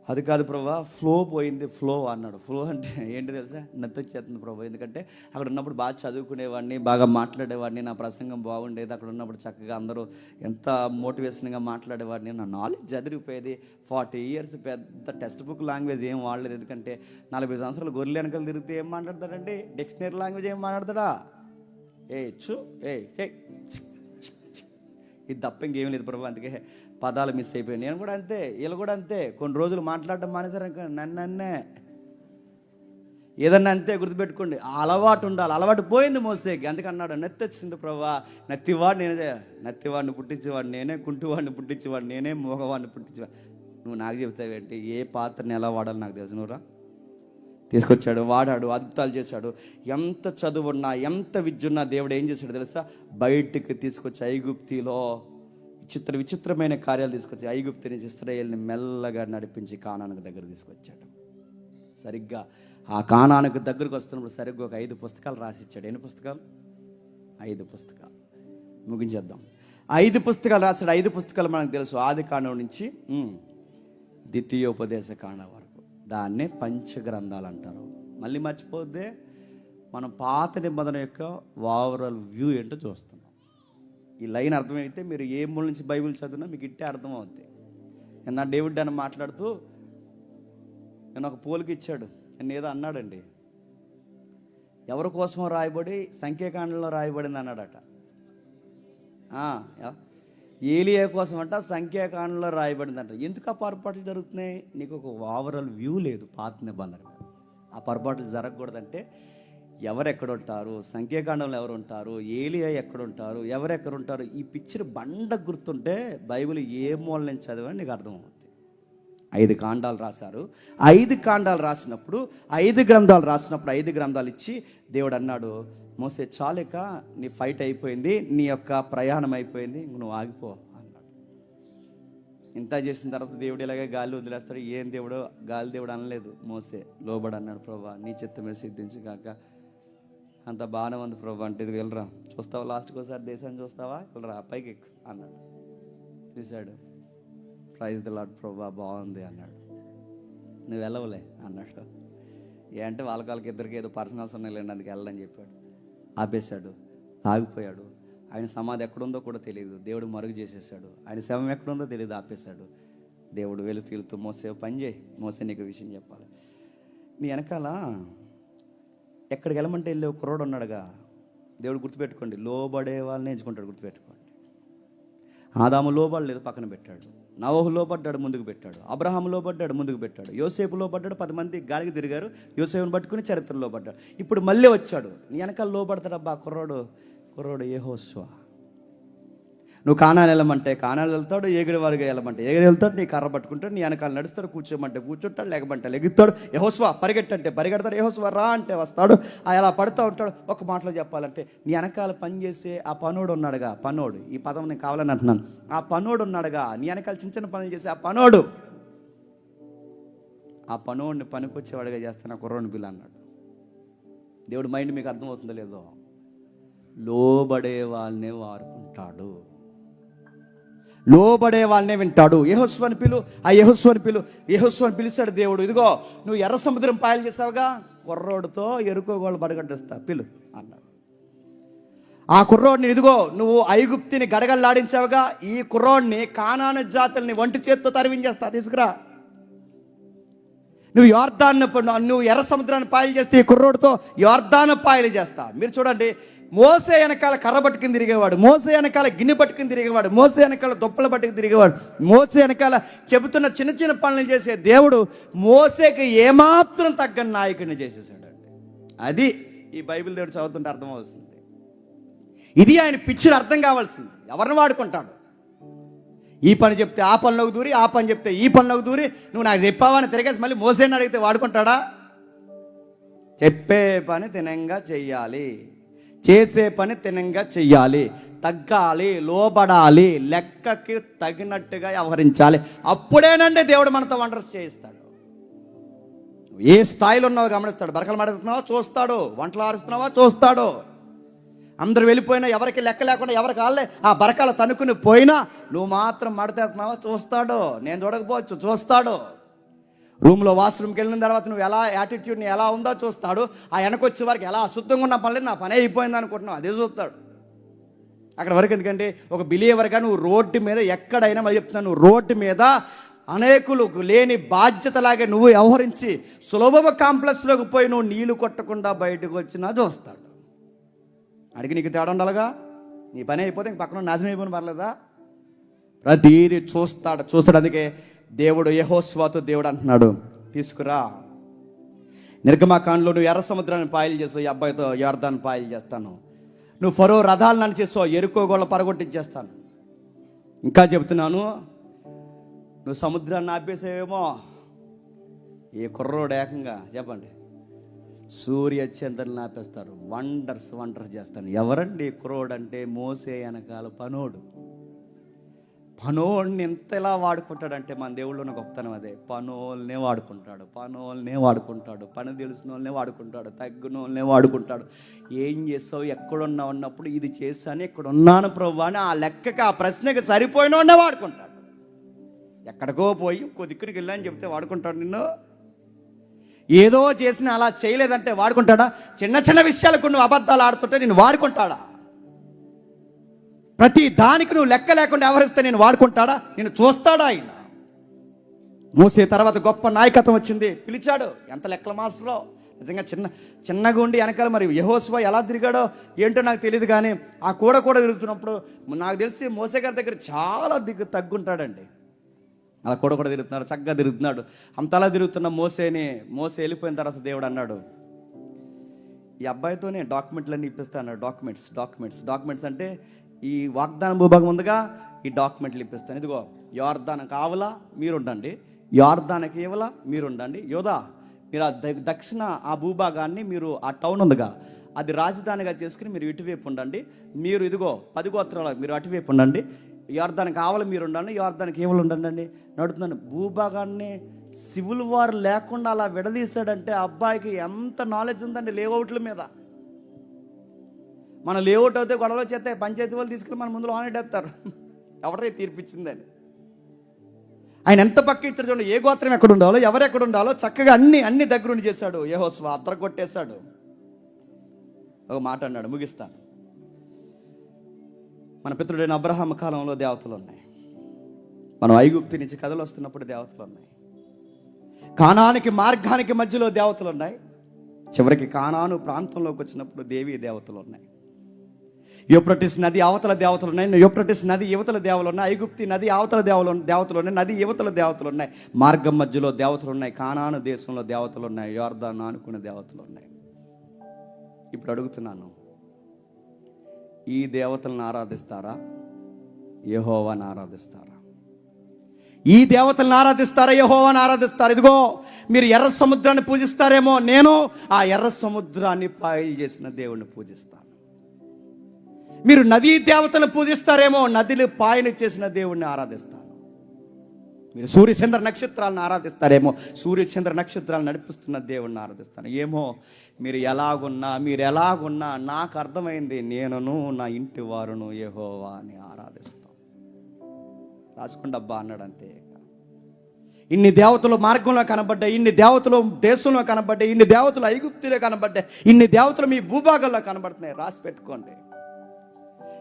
అది కాదు ప్రభా, ఫ్లో పోయింది, ఫ్లో అన్నాడు. ఫ్లో అంటే ఏంటి తెలుసా? నచ్చొచ్చేస్తుంది ప్రభా. ఎందుకంటే అక్కడ ఉన్నప్పుడు బాగా చదువుకునేవాడిని, బాగా మాట్లాడేవాడిని, నా ప్రసంగం బాగుండేది. అక్కడ ఉన్నప్పుడు చక్కగా అందరూ ఎంత మోటివేషన్గా మాట్లాడేవాడిని, నా నాలెడ్జ్ చదివిపోయేది. 40 years పెద్ద టెక్స్ట్ బుక్ లాంగ్వేజ్ ఏం వాడలేదు. ఎందుకంటే 40 సంవత్సరాలు గొర్రెలు వెనకలు తిరిగితే ఏం మాట్లాడతాడండి? డిక్షనరీ లాంగ్వేజ్ ఏం మాట్లాడతాడా? ఇది తప్ప ఇంకేం లేదు ప్రభు. అందుకే పదాలు మిస్ అయిపోయాయి. నేను కూడా అంతే, వీళ్ళు కూడా అంతే. కొన్ని రోజులు మాట్లాడటం మానేసారు, నన్నే ఏదన్నా అంతే. గుర్తుపెట్టుకోండి, అలవాటు ఉండాలి. అలవాటు పోయింది మోసేకి. అందుకే అన్నాడు, నత్తి వచ్చింది ప్రభా, నత్తివాడు నేనే, నత్తివాడిని పుట్టించేవాడు నేనే, కుంటివాడిని పుట్టించేవాడు నేనే, మోగవాడిని పుట్టించేవాడు. నువ్వు నాకు చెప్తావేంటి? ఏ పాత్రని ఎలా వాడాలి నాకు తెలుసు. నువ్వురా తీసుకొచ్చాడు, వాడాడు, అద్భుతాలు చేశాడు. ఎంత చదువున్నా, ఎంత విద్య ఉన్నా దేవుడు ఏం చేశాడు తెలుసా? బయటికి తీసుకొచ్చి ఐగుప్తిలో విచిత్రమైన కార్యాలు తీసుకొచ్చి ఐగుప్తు నుంచి ఇశ్రాయేలుని మెల్లగా నడిపించి కానానుకు దగ్గర తీసుకొచ్చాడు. సరిగ్గా ఆ కానానుకు దగ్గరకు వస్తున్నప్పుడు సరిగ్గా ఒక 5 పుస్తకాలు రాసిచ్చాడు. ఎన్ని పుస్తకాలు? 5 పుస్తకాలు. ముగించేద్దాం. 5 పుస్తకాలు రాశాడు. 5 పుస్తకాలు మనకు తెలుసు. ఆది కాండం నుంచి ద్వితీయోపదేశ కాండం వరకు. దాన్నే పంచగ్రంథాలు అంటారు. మళ్ళీ మర్చిపోద్దే, మనం పాత నిబంధన యొక్క ఓవరాల్ వ్యూ ఏంటో చూస్తున్నాం. ఈ లైన్ అర్థమైతే మీరు ఏ మూల నుంచి బైబిల్ చదివినా మీకు ఇట్టే అర్థమవుద్ది. నా డేవిడ్ అని మాట్లాడుతూ నేను ఒక పోలిక ఇచ్చాడు. నేను ఏదో అన్నాడండి, ఎవరి కోసం రాయబడి సంఖ్యాకాండంలో రాయబడింది అన్నాడట. ఏలియా కోసం అంట సంఖ్యాకాండంలో రాయబడిందంట. ఎందుకు ఆ పొరపాట్లు జరుగుతున్నాయి? నీకు ఒక ఓవరాల్ వ్యూ లేదు పాత నిబంధన. ఆ పొరపాట్లు జరగకూడదంటే ఎవరెక్కడుంటారు, సంఖ్యాకాండంలో ఎవరు ఉంటారు, ఏలియా ఎక్కడుంటారు, ఎవరెక్కడుంటారు, ఈ పిక్చర్ బండ గుర్తుంటే బైబిల్ ఏ మూల నుంచి చదివని నీకు అర్థమవుతుంది. 5 కాండాలు రాశారు. 5 కాండాలు రాసినప్పుడు 5 గ్రంథాలు రాసినప్పుడు 5 గ్రంథాలు ఇచ్చి దేవుడు అన్నాడు, మోసే చాలేక నీ ఫైట్ అయిపోయింది, నీ యొక్క ప్రయాణం అయిపోయింది, నువ్వు ఆగిపో అన్నాడు. ఇంత చేసిన తర్వాత దేవుడు ఇలాగే గాలి వదిలేస్తాడు. ఏం దేవుడు? గాలి దేవుడు అనలేదు. మోసే లోబడి అన్నాడు, ప్రభా నీ చిత్తమే సిద్ధించు కాక. అంత బాగానే ఉంది ప్రభా. అంటే ఇది వెళ్ళరా, చూస్తావా, లాస్ట్కి ఒకసారి దేశాన్ని చూస్తావా, వెళ్ళరా పైకి ఎక్కు అన్నాడు. చూశాడు, ప్రైజ్ ది లార్డ్ ప్రభా, బాగుంది అన్నాడు. నువ్వు వెళ్ళవలే అన్నాడు. ఏంటంటే వాళ్ళకి ఇద్దరికి ఏదో పర్సనల్స్ ఉన్నాయిలేండి, అందుకు వెళ్ళని చెప్పాడు. ఆపేశాడు, ఆగిపోయాడు. ఆయన సమాధి ఎక్కడుందో కూడా తెలియదు, దేవుడు మరుగు చేసేసాడు. ఆయన శవం ఎక్కడుందో తెలియదు, ఆపేశాడు. దేవుడు వెళుతూ మోసే పని చేయి, మోసే నీకు విషయం చెప్పాలి. నీ వెనకాల ఎక్కడికి వెళ్ళమంటే వెళ్ళే ఒక కుర్రోడు ఉన్నాడుగా. దేవుడు గుర్తుపెట్టుకోండి, లోబడే వాళ్ళని ఎంచుకుంటాడు. గుర్తుపెట్టుకోండి, ఆదాము లోబడలేదు, పక్కన పెట్టాడు. నోవహు లోబడ్డాడు, ముందుకు పెట్టాడు. అబ్రహాము లోబడ్డాడు, ముందుకు పెట్టాడు. యోసేపు లోబడ్డాడు, 10 మంది గాలికి తిరిగారు, యోసేపుని పట్టుకుని చరిత్రలో పడ్డాడు. ఇప్పుడు మళ్ళీ వచ్చాడు, నీ వెనకాల లోబడతాడబ్బా కుర్రోడు యెహోషువ. నువ్వు కానాలు వెళ్ళమంటే కానాలు వెళ్తాడు, ఎగిరి వారుగా వెళ్ళమంటే ఎగిరి వెళ్తాడు, నీ కర్ర పట్టుకుంటాడు, నీ వెనకాల నడుస్తాడు, కూర్చోమంటే కూర్చుంటాడు, లెగమంటే లెగుతాడు. యెహోషువ పరిగెట్టంటే పరిగెడతాడు, యెహోషువ రా అంటే వస్తాడు. అలా పడుతూ ఉంటాడు. ఒక మాటలో చెప్పాలంటే నీ వెనకాల పనిచేసే ఆ పనోడు ఉన్నాడుగా, పనోడు, ఈ పదం నేను కావాలని అంటున్నాను, ఆ పనోడు ఉన్నాడుగా, నీ వెనకాల చిన్న చిన్న పనులు చేసే ఆ పనోడిని పనికొచ్చేవాడిగా చేస్తాను, ఆ కుర్రోని పిల్ల అన్నాడు. దేవుడు మైండ్ మీకు అర్థమవుతుందో లేదో? లోబడే వాళ్ళనే వారుకుంటాడు, లోబడే వాళ్ళనే వింటాడు. యెహోషువని పిలు, ఆ యెహోషువని పిలిచాడు దేవుడు. ఇదిగో నువ్వు ఎర్ర సముద్రం పాయలు చేసావుగా, కుర్రోడితో ఎరుకోగోళ్ళు బడగడ్డేస్తా పిలు అన్నాడు. ఆ కుర్రోడిని ఇదిగో నువ్వు ఐగుప్తిని గడగల్లాడించావుగా, ఈ కుర్రోడిని కానాను జాతుల్ని ఒంటి చేత్తో తరివించేస్తా, తీసుకురా. నువ్వు ఎర్ర సముద్రాన్ని పాయలు చేస్తే ఈ కుర్రోడితో యోర్దాను పాయలు చేస్తా. మీరు చూడండి, మోసే వెనకాల కర్ర పట్టుకుని తిరిగేవాడు, మోసే వెనకాల గిన్నె పట్టుకుని తిరిగేవాడు, మోసే వెనకాల దుప్పలు పట్టుకుని తిరిగేవాడు, మోసే వెనకాల చెబుతున్న చిన్న చిన్న పనులు చేసే దేవుడు మోసేకి ఏమాత్రం తగ్గని నాయకుడిని చేసేసాడండి. అది ఈ బైబిల్ దేవుడు చదువుతుంటే అర్థమవుతుంది. ఇది ఆయన పిక్చర్ అర్థం కావాల్సింది. ఎవరిని వాడుకుంటాడు? ఈ పని చెప్తే ఆ పనిలోకి దూరి, ఆ పని చెప్తే ఈ పనిలోకి దూరి, నువ్వు నాకు చెప్పావని తిరిగేసి మళ్ళీ మోసేని అడిగితే వాడుకుంటాడా? చెప్పే పని తినంగా చెయ్యాలి, చేసే పని తినంగా చెయ్యాలి, తగ్గాలి, లోబడాలి, లెక్కకి తగినట్టుగా వ్యవహరించాలి. అప్పుడేనండి దేవుడు మనతో వండర్స్ చేయిస్తాడు. ఏ స్థాయిలో ఉన్నావో గమనిస్తాడు. బరకలు మాడుతున్నావా చూస్తాడు, వంటలు ఆరుస్తున్నావా చూస్తాడు. అందరూ వెళ్ళిపోయినా, ఎవరికి లెక్క లేకుండా ఎవరికి వాళ్ళే ఆ బరకాల తనుకుని పోయినా నువ్వు మాత్రం మడతేస్తున్నావా చూస్తాడు. నేను చూడకపోవచ్చు, చూస్తాడు. రూమ్లో వాష్రూమ్కి వెళ్ళిన తర్వాత నువ్వు ఎలా యాటిట్యూడ్ని ఎలా ఉందో చూస్తాడు. ఆ వెనకొచ్చే వారికి ఎలా అశుద్ధంగా ఉన్న పని లేదు, నా పని అయిపోయింది అనుకుంటున్నావు, అదే చూస్తాడు. అక్కడ వరకు ఎందుకంటే ఒక బిలీవర్గా నువ్వు రోడ్డు మీద ఎక్కడైనా, మళ్ళీ చెప్తున్నాను, నువ్వు రోడ్డు మీద అనేకులు లేని బాధ్యతలాగే నువ్వు వ్యవహరించి సులభ కాంప్లెక్స్లోకి పోయి నువ్వు నీళ్లు కొట్టకుండా బయటకు వచ్చినా చూస్తాడు. అడిగి నీకు తేడా ఉండాలిగా, నీ పని అయిపోతే ఇంక పక్కన నాశనం అయిపోయిన పర్లేదా? ప్రతిదీ చూస్తాడు. అందుకే దేవుడు యెహోషువతో దేవుడు అంటున్నాడు, తీసుకురా నిర్గమకాండలో నువ్వు ఎర్ర సముద్రాన్ని పాయలు చేసావు, ఈ అబ్బాయితో యొర్దాను పాయలు చేస్తాను. నువ్వు ఫరో రథాలు నన్ను చేసావు, ఎరుకో గోళ్ళ పరగొట్టించేస్తాను. ఇంకా చెప్తున్నాను, నువ్వు సముద్రాన్ని ఆపేసావేమో, ఏ కుర్రోడు ఏకంగా చెప్పండి సూర్య చంద్రులను ఆపేస్తారు. వండర్స్ చేస్తాను. ఎవరండి కుర్రోడు అంటే? మోసే వెనకాల పనోడిని ఎంతలా వాడుకుంటాడంటే మన దేవుళ్ళు ఉన్న గొప్పతనం అదే. పనోల్నే వాడుకుంటాడు, పని తెలిసిన వాళ్ళనే వాడుకుంటాడు, తగ్గిన వాళ్ళనే వాడుకుంటాడు. ఏం చేస్తావు, ఎక్కడున్నావు అన్నప్పుడు ఇది చేశాను, ఇక్కడ ఉన్నాను ప్రభు అని ఆ లెక్కకి ఆ ప్రశ్నకి సరిపోయిన వాడినే వాడుకుంటాడు. ఎక్కడికో పోయి కొద్దిక్కడికి వెళ్ళని చెప్తే వాడుకుంటాడు నిన్ను. ఏదో చేసిన అలా చేయలేదంటే వాడుకుంటాడా? చిన్న చిన్న విషయాలకు నువ్వు అబద్ధాలు ఆడుతుంటే నేను వాడుకుంటాడా? ప్రతి దానికి నువ్వు లెక్క లేకుండా వ్యవహరిస్తే నేను వాడుకుంటాడా? నేను చూస్తాడా? ఆయన మోసే తర్వాత గొప్ప నాయకత్వం వచ్చింది, పిలిచాడు. ఎంత లెక్కల మాస్టరో నిజంగా. చిన్నగా ఉండి వెనకాల మరి యెహోషువ ఎలా తిరిగాడో ఏంటో నాకు తెలియదు, కానీ ఆ కూడా తిరుగుతున్నప్పుడు నాకు తెలిసి మోసే గారి దగ్గర చాలా తగ్గుంటాడండి. అలా కూడా తిరుగుతున్నాడు, చక్కగా తిరుగుతున్నాడు. అంతలా తిరుగుతున్న మోసే వెళ్ళిపోయిన తర్వాత దేవుడు అన్నాడు, ఈ అబ్బాయితోనే డాక్యుమెంట్లన్నీ ఇప్పిస్తా అన్నాడు. డాక్యుమెంట్స్ అంటే ఈ వాగ్దాన భూభాగం ఉందిగా, ఈ డాక్యుమెంట్లు ఇప్పిస్తాను. ఇదిగో యోర్దానికి ఆవల మీరుండండి, యోర్దానికి ఇవల మీరుండండి. యోధా మీరు ఆ దక్షిణ ఆ భూభాగాన్ని, మీరు ఆ టౌన్ ఉందిగా అది రాజధానిగా చేసుకుని మీరు ఇటువైపు ఉండండి. మీరు ఇదిగో 10 గోత్రాలు మీరు అటువైపు ఉండండి. యోర్దానికి ఆవల మీరు ఉండండి, యోర్దానికి ఏవలు ఉండండి. నడుతున్నాను. భూభాగాన్ని సివిల్ వార్ లేకుండా అలా విడదీశాడంటే అబ్బాయికి ఎంత నాలెడ్జ్ ఉందండి లేఅవుట్ల మీద. మన లేఅవుట్ అయితే గొడవలు చేస్తే పంచాయతీ వాళ్ళు తీసుకెళ్ళి మన ముందు ఆనేటేస్తారు, ఎవరే తీర్పిచ్చిందని. ఆయన ఎంత పక్క ఇచ్చాడు చూడండి, ఏ గోత్రం ఎక్కడ ఉండాలో, ఎవరెక్కడ ఉండాలో చక్కగా అన్ని దగ్గరుండి చేశాడు. యెహోషువ అద్దర కొట్టేశాడు. ఒక మాట అన్నాడు, ముగిస్తాను. మన పితృడైన అబ్రహాం కాలంలో దేవతలు ఉన్నాయి, మనం ఐగుప్తు నుంచి కథలు వస్తున్నప్పుడు దేవతలు ఉన్నాయి, కానానికి మార్గానికి మధ్యలో దేవతలు ఉన్నాయి, చివరికి కానాను ప్రాంతంలోకి వచ్చినప్పుడు దేవీ దేవతలు ఉన్నాయి. యూఫ్రటీస్ నది అవతల దేవతలు ఉన్నాయి, యూఫ్రటీస్ నది యువతల దేవతలు ఉన్నాయి, ఐగుప్తి నది అవతల దేవతలు ఉన్నాయి, నది యువతల దేవతలు ఉన్నాయి, మార్గం మధ్యలో దేవతలు ఉన్నాయి, కానాను దేశంలో దేవతలు ఉన్నాయి, యోర్దాను అనుకునే దేవతలు ఉన్నాయి. ఇప్పుడు అడుగుతున్నాను, ఈ దేవతలను ఆరాధిస్తారా, యెహోవాను ఆరాధిస్తారా? ఈ దేవతలను ఆరాధిస్తారా, యెహోవాను ఆరాధిస్తారా? ఇదిగో మీరు ఎర్ర సముద్రాన్ని పూజిస్తారేమో, నేను ఆ ఎర్ర సముద్రాన్ని పాయలు చేసిన దేవుణ్ణి పూజిస్తాను. మీరు నదీ దేవతలను పూజిస్తారేమో, నదిని పాయలు చేసిన దేవుణ్ణి ఆరాధిస్తాను. మీరు సూర్యచంద్ర నక్షత్రాలను ఆరాధిస్తారేమో, సూర్యచంద్ర నక్షత్రాలను నడిపిస్తున్న దేవుణ్ణి ఆరాధిస్తాను. ఏమో మీరు ఎలాగున్నా నాకు అర్థమైంది, నేనును నా ఇంటి వారును యెహోవాని ఆరాధిస్తాం. రాసుకోండి అబ్బా అన్నాడు. అంతే. ఇన్ని దేవతలు మార్గంలో కనబడ్డాయి, ఇన్ని దేవతలు దేశంలో కనబడ్డాయి, ఇన్ని దేవతలు ఐగుప్తులో కనబడ్డాయి, ఇన్ని దేవతలు మీ భూభాగంలో కనబడుతున్నాయి. రాసి పెట్టుకోండి.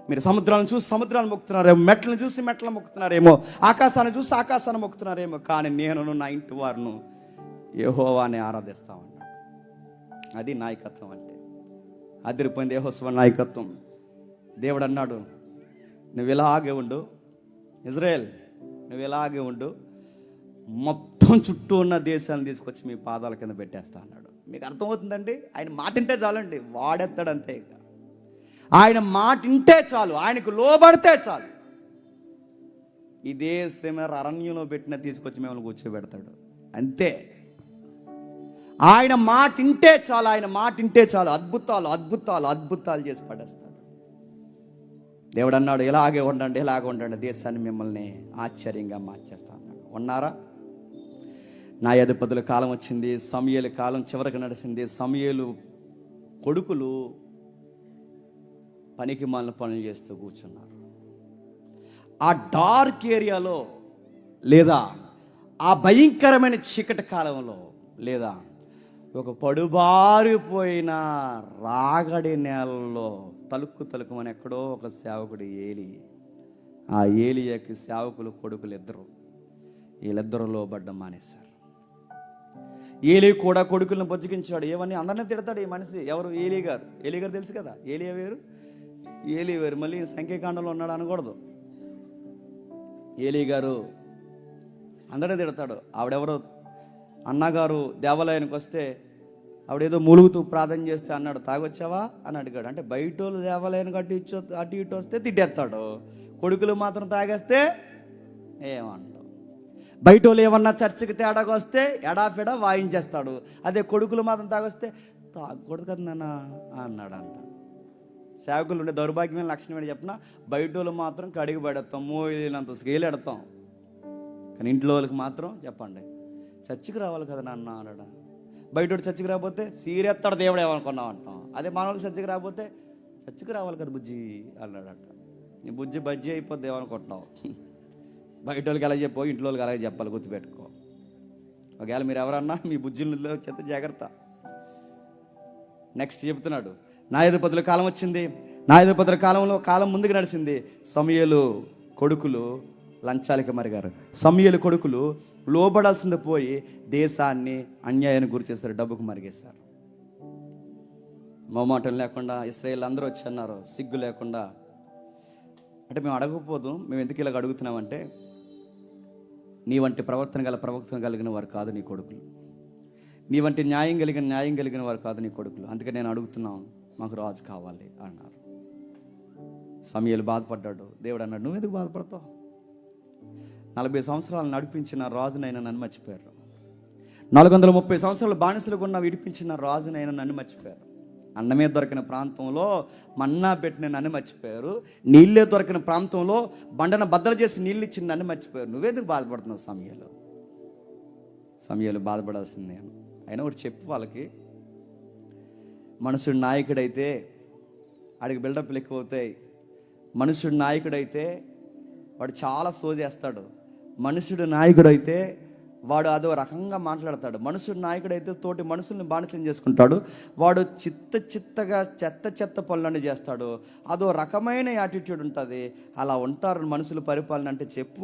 మీరు సముద్రాలను చూసి సముద్రాన్ని మొక్కుతున్నారేమో, మెట్లను చూసి మెట్లను మొక్కుతున్నారేమో, ఆకాశాన్ని చూసి ఆకాశాన్ని మొక్కుతున్నారేమో, కానీ నేను నా ఇంటి వారును యెహోవాని ఆరాధిస్తామన్నాడు. అది నాయకత్వం అంటే. అదిరిపోయింది యెహోషువ నాయకత్వం. దేవుడు అన్నాడు, నువ్వు ఇలాగే ఉండు ఇజ్రాయేల్, నువ్వు ఇలాగే ఉండు, మొత్తం చుట్టూ ఉన్న దేశాలను తీసుకొచ్చి మీ పాదాల కింద పెట్టేస్తా అన్నాడు. మీకు అర్థమవుతుందండి? ఆయన మాట వింటే చాలండి, వాడెత్తాడంతే. ఇక ఆయన మాట వింటే చాలు, ఆయనకు లోబడితే చాలు. ఇదే సెమినార్ అరణ్యంలో పెట్టిన తీసుకొచ్చి మిమ్మల్ని కూర్చోబెడతాడు అంతే. ఆయన మాట వింటే చాలు, ఆయన మాట వింటే చాలు, అద్భుతాలు చేసి పడేస్తాడు. దేవుడు అన్నాడు, ఇలాగే ఉండండి, దేశాన్ని మిమ్మల్ని ఆశ్చర్యంగా మార్చేస్తా అన్నాడు. ఉన్నారా? న్యాయాధిపతుల కాలం వచ్చింది, సమూయేలు కాలం చివరికి నడిచింది. సమూయేలు కొడుకులు పనికి మాలిన పనులు చేస్తూ కూర్చున్నారు. ఆ డార్క్ ఏరియాలో లేదా ఆ భయంకరమైన చీకటి కాలంలో లేదా ఒక పడుబారిపోయిన రాగడి నేలలో తలుక్కుమని ఎక్కడో ఒక సేవకుడు ఏలి, ఆ ఏలియాకి సేవకులు కొడుకులు ఇద్దరు, వీళ్ళిద్దరూ లోబడ్డం మానేశారు. ఏలి కూడా కొడుకులను బొజ్జగించాడు. ఏమని అందరినీ తిడతాడు ఈ మనిషి. ఎవరు? ఏలి గారు తెలుసు కదా. ఏలియా వేరు, ఏలి వేరు. మళ్ళీ సంఖ్యాకాండంలో ఉన్నాడు అనకూడదు. ఏలి గారు అందరినీ తిడతాడు. ఆవిడెవరో అన్నగారు దేవాలయానికి వస్తే ఆవిడేదో మూలుగుతూ ప్రార్థన చేస్తే అన్నాడు, తాగొచ్చావా అని అడిగాడు. అంటే బయట వాళ్ళు దేవాలయానికి అటు ఇటు వస్తే తిట్టేస్తాడు, కొడుకులు మాత్రం తాగేస్తే ఏమంటావు. బయట వాళ్ళు ఏమన్నా చర్చికి తేడాగా వస్తే ఎడాఫెడా వాయించేస్తాడు. అదే కొడుకులు మాత్రం తాగొస్తే తాగకూడదు కదా నాన్న అన్నాడంట. సేవకులు ఉండే దౌర్భాగ్యమైన లక్షణం ఏంటి చెప్పిన, బయట వాళ్ళు మాత్రం కడిగి పడేస్తాం, మోయినంత స్కేల్ ఎడతాం, కానీ ఇంట్లో వాళ్ళకి మాత్రం చెప్పండి చర్చికి రావాలి కదా నాన్న అన్నాడు. బయట చర్చికి రాకపోతే సీరెత్తాడు దేవుడు ఏమనుకున్నావు అంటాం. అదే మన వాళ్ళు చర్చికి రాకపోతే చర్చికి రావాలి కదా బుజ్జి అన్నాడట. నీ బుజ్జి బజ్జి అయిపోద్ది ఏమనుకుంటున్నావు. బయట వాళ్ళకి ఎలా చెప్పో ఇంట్లో వాళ్ళకి అలాగే చెప్పాలి, గుర్తుపెట్టుకో. ఒకవేళ మీరు ఎవరన్నా మీ బుజ్జిలో చెత్త జాగ్రత్త. నెక్స్ట్ చెప్తున్నాడు, న్యాయాధిపతుల కాలం వచ్చింది. న్యాయాధిపతుల కాలంలో కాలం ముందుకు నడిచింది. సమూయేలు కొడుకులు లంచాలకి మరిగారు. సమూయేలు కొడుకులు లోబడాల్సింది పోయి దేశాన్ని అన్యాయానికి గురి చేశారు, డబ్బుకు మరిగేశారు. మొమాటం లేకుండా ఇశ్రాయేల్ అందరూ వచ్చి అన్నారు సిగ్గు లేకుండా. అంటే మేము అడగకపోదు, మేము ఎందుకు ఇలాగ అడుగుతున్నామంటే నీ వంటి ప్రవర్తన కలిగిన వారు కాదు నీ కొడుకులు, నీ వంటి న్యాయం కలిగిన వారు కాదు నీ కొడుకులు. అందుకే నేను అడుగుతున్నాం, మాకు రాజు కావాలి అన్నారు. సమూయేలు బాధపడ్డాడు. దేవుడు అన్నాడు, నువ్వు ఎందుకు బాధపడతావు? 40 సంవత్సరాలు నడిపించిన రాజునైనా నన్ను మర్చిపోయారు. 430 సంవత్సరాలు బానిసలకు ఉన్న విడిపించిన రాజునైనా నన్ను మర్చిపోయారు. అన్నమే దొరికిన ప్రాంతంలో మన్నా పెట్టిన నన్ను మర్చిపోయారు. నీళ్ళే దొరికిన ప్రాంతంలో బండను బద్దలు చేసి నీళ్ళు ఇచ్చిన నన్ను మర్చిపోయారు. నువ్వెందుకు బాధపడుతున్నావు? సమూయేలు బాధపడాల్సిందే. అయినా ఒకటి చెప్పు వాళ్ళకి, మనుషుడు నాయకుడైతే ఆడికి బిల్డప్లు ఎక్కువ అవుతాయి. మనుషుడు నాయకుడైతే వాడు చాలా చేస్తాడు. మనుషుడు నాయకుడైతే వాడు అదో రకంగా మాట్లాడతాడు. మనుషుడు నాయకుడైతే తోటి మనుషుల్ని బానిసం చేసుకుంటాడు. వాడు చిత్తగా చెత్త పనులన్నీ చేస్తాడు. అదో రకమైన యాటిట్యూడ్ ఉంటుంది. అలా ఉంటారు మనుషులు పరిపాలన అంటే. చెప్పు,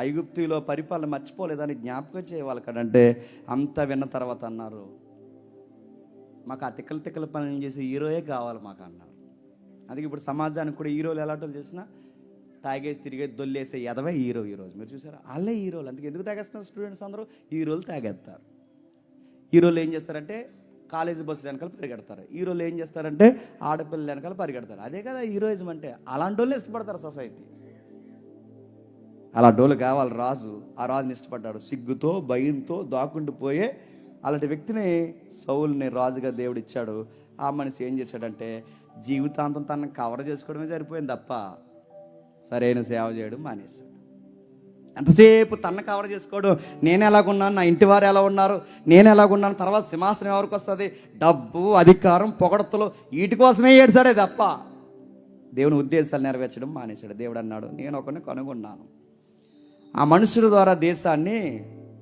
ఐగుప్తులో పరిపాలన మర్చిపోలేదని జ్ఞాపకం చేయాలకంటే అంతా విన్న తర్వాత అన్నారు, మాకు ఆ తిక్కల పనులు చేసే హీరోయే కావాలి మాకు అన్నారు. అందుకే ఇప్పుడు సమాజానికి కూడా హీరోలు ఎలాంటి చేసినా తాగేసి తిరిగేసి దొల్లేసే ఎదవే హీరో ఈరోజు. మీరు చూసారా? వాళ్ళే హీరోలు. అందుకే ఎందుకు తాగేస్తున్నారు స్టూడెంట్స్ అందరూ? హీరోలు తాగేస్తారు. హీరోలు ఏం చేస్తారంటే కాలేజీ బస్సులు వెనకాల పరిగెడతారు. హీరోలు ఏం చేస్తారంటే ఆడపిల్లలు వెనకాల పరిగెడతారు. అదే కదా హీరోయిజం అంటే. అలాంటి వాళ్ళు ఇష్టపడతారు సొసైటీ. అలాంటి వాళ్ళు కావాలి రాజు. ఆ రాజుని ఇష్టపడ్డాడు. సిగ్గుతో భయంతో దాక్కుండిపోయే అలాంటి వ్యక్తిని సౌలుని రాజుగా దేవుడు ఇచ్చాడు. ఆ మనిషి ఏం చేశాడంటే జీవితాంతం తనని కవర్ చేసుకోవడమే సరిపోయింది తప్ప సరైన సేవ చేయడం మానేశాడు. ఎంతసేపు తన కవర్ చేసుకోవడం, నేను ఎలాగున్నాను, నా ఇంటి వారు ఎలా ఉన్నారు, నేను ఎలాగున్నాను, తర్వాత సింహాసనం ఎవరికి వస్తుంది, డబ్బు అధికారం పొగడతలు, వీటి కోసమే ఏడ్చాడే తప్ప దేవుని ఉద్దేశాలు నెరవేర్చడం మానేశాడు. దేవుడు అన్నాడు, నేను ఒకరిని కనుగొన్నాను, ఆ మనుషుల ద్వారా దేశాన్ని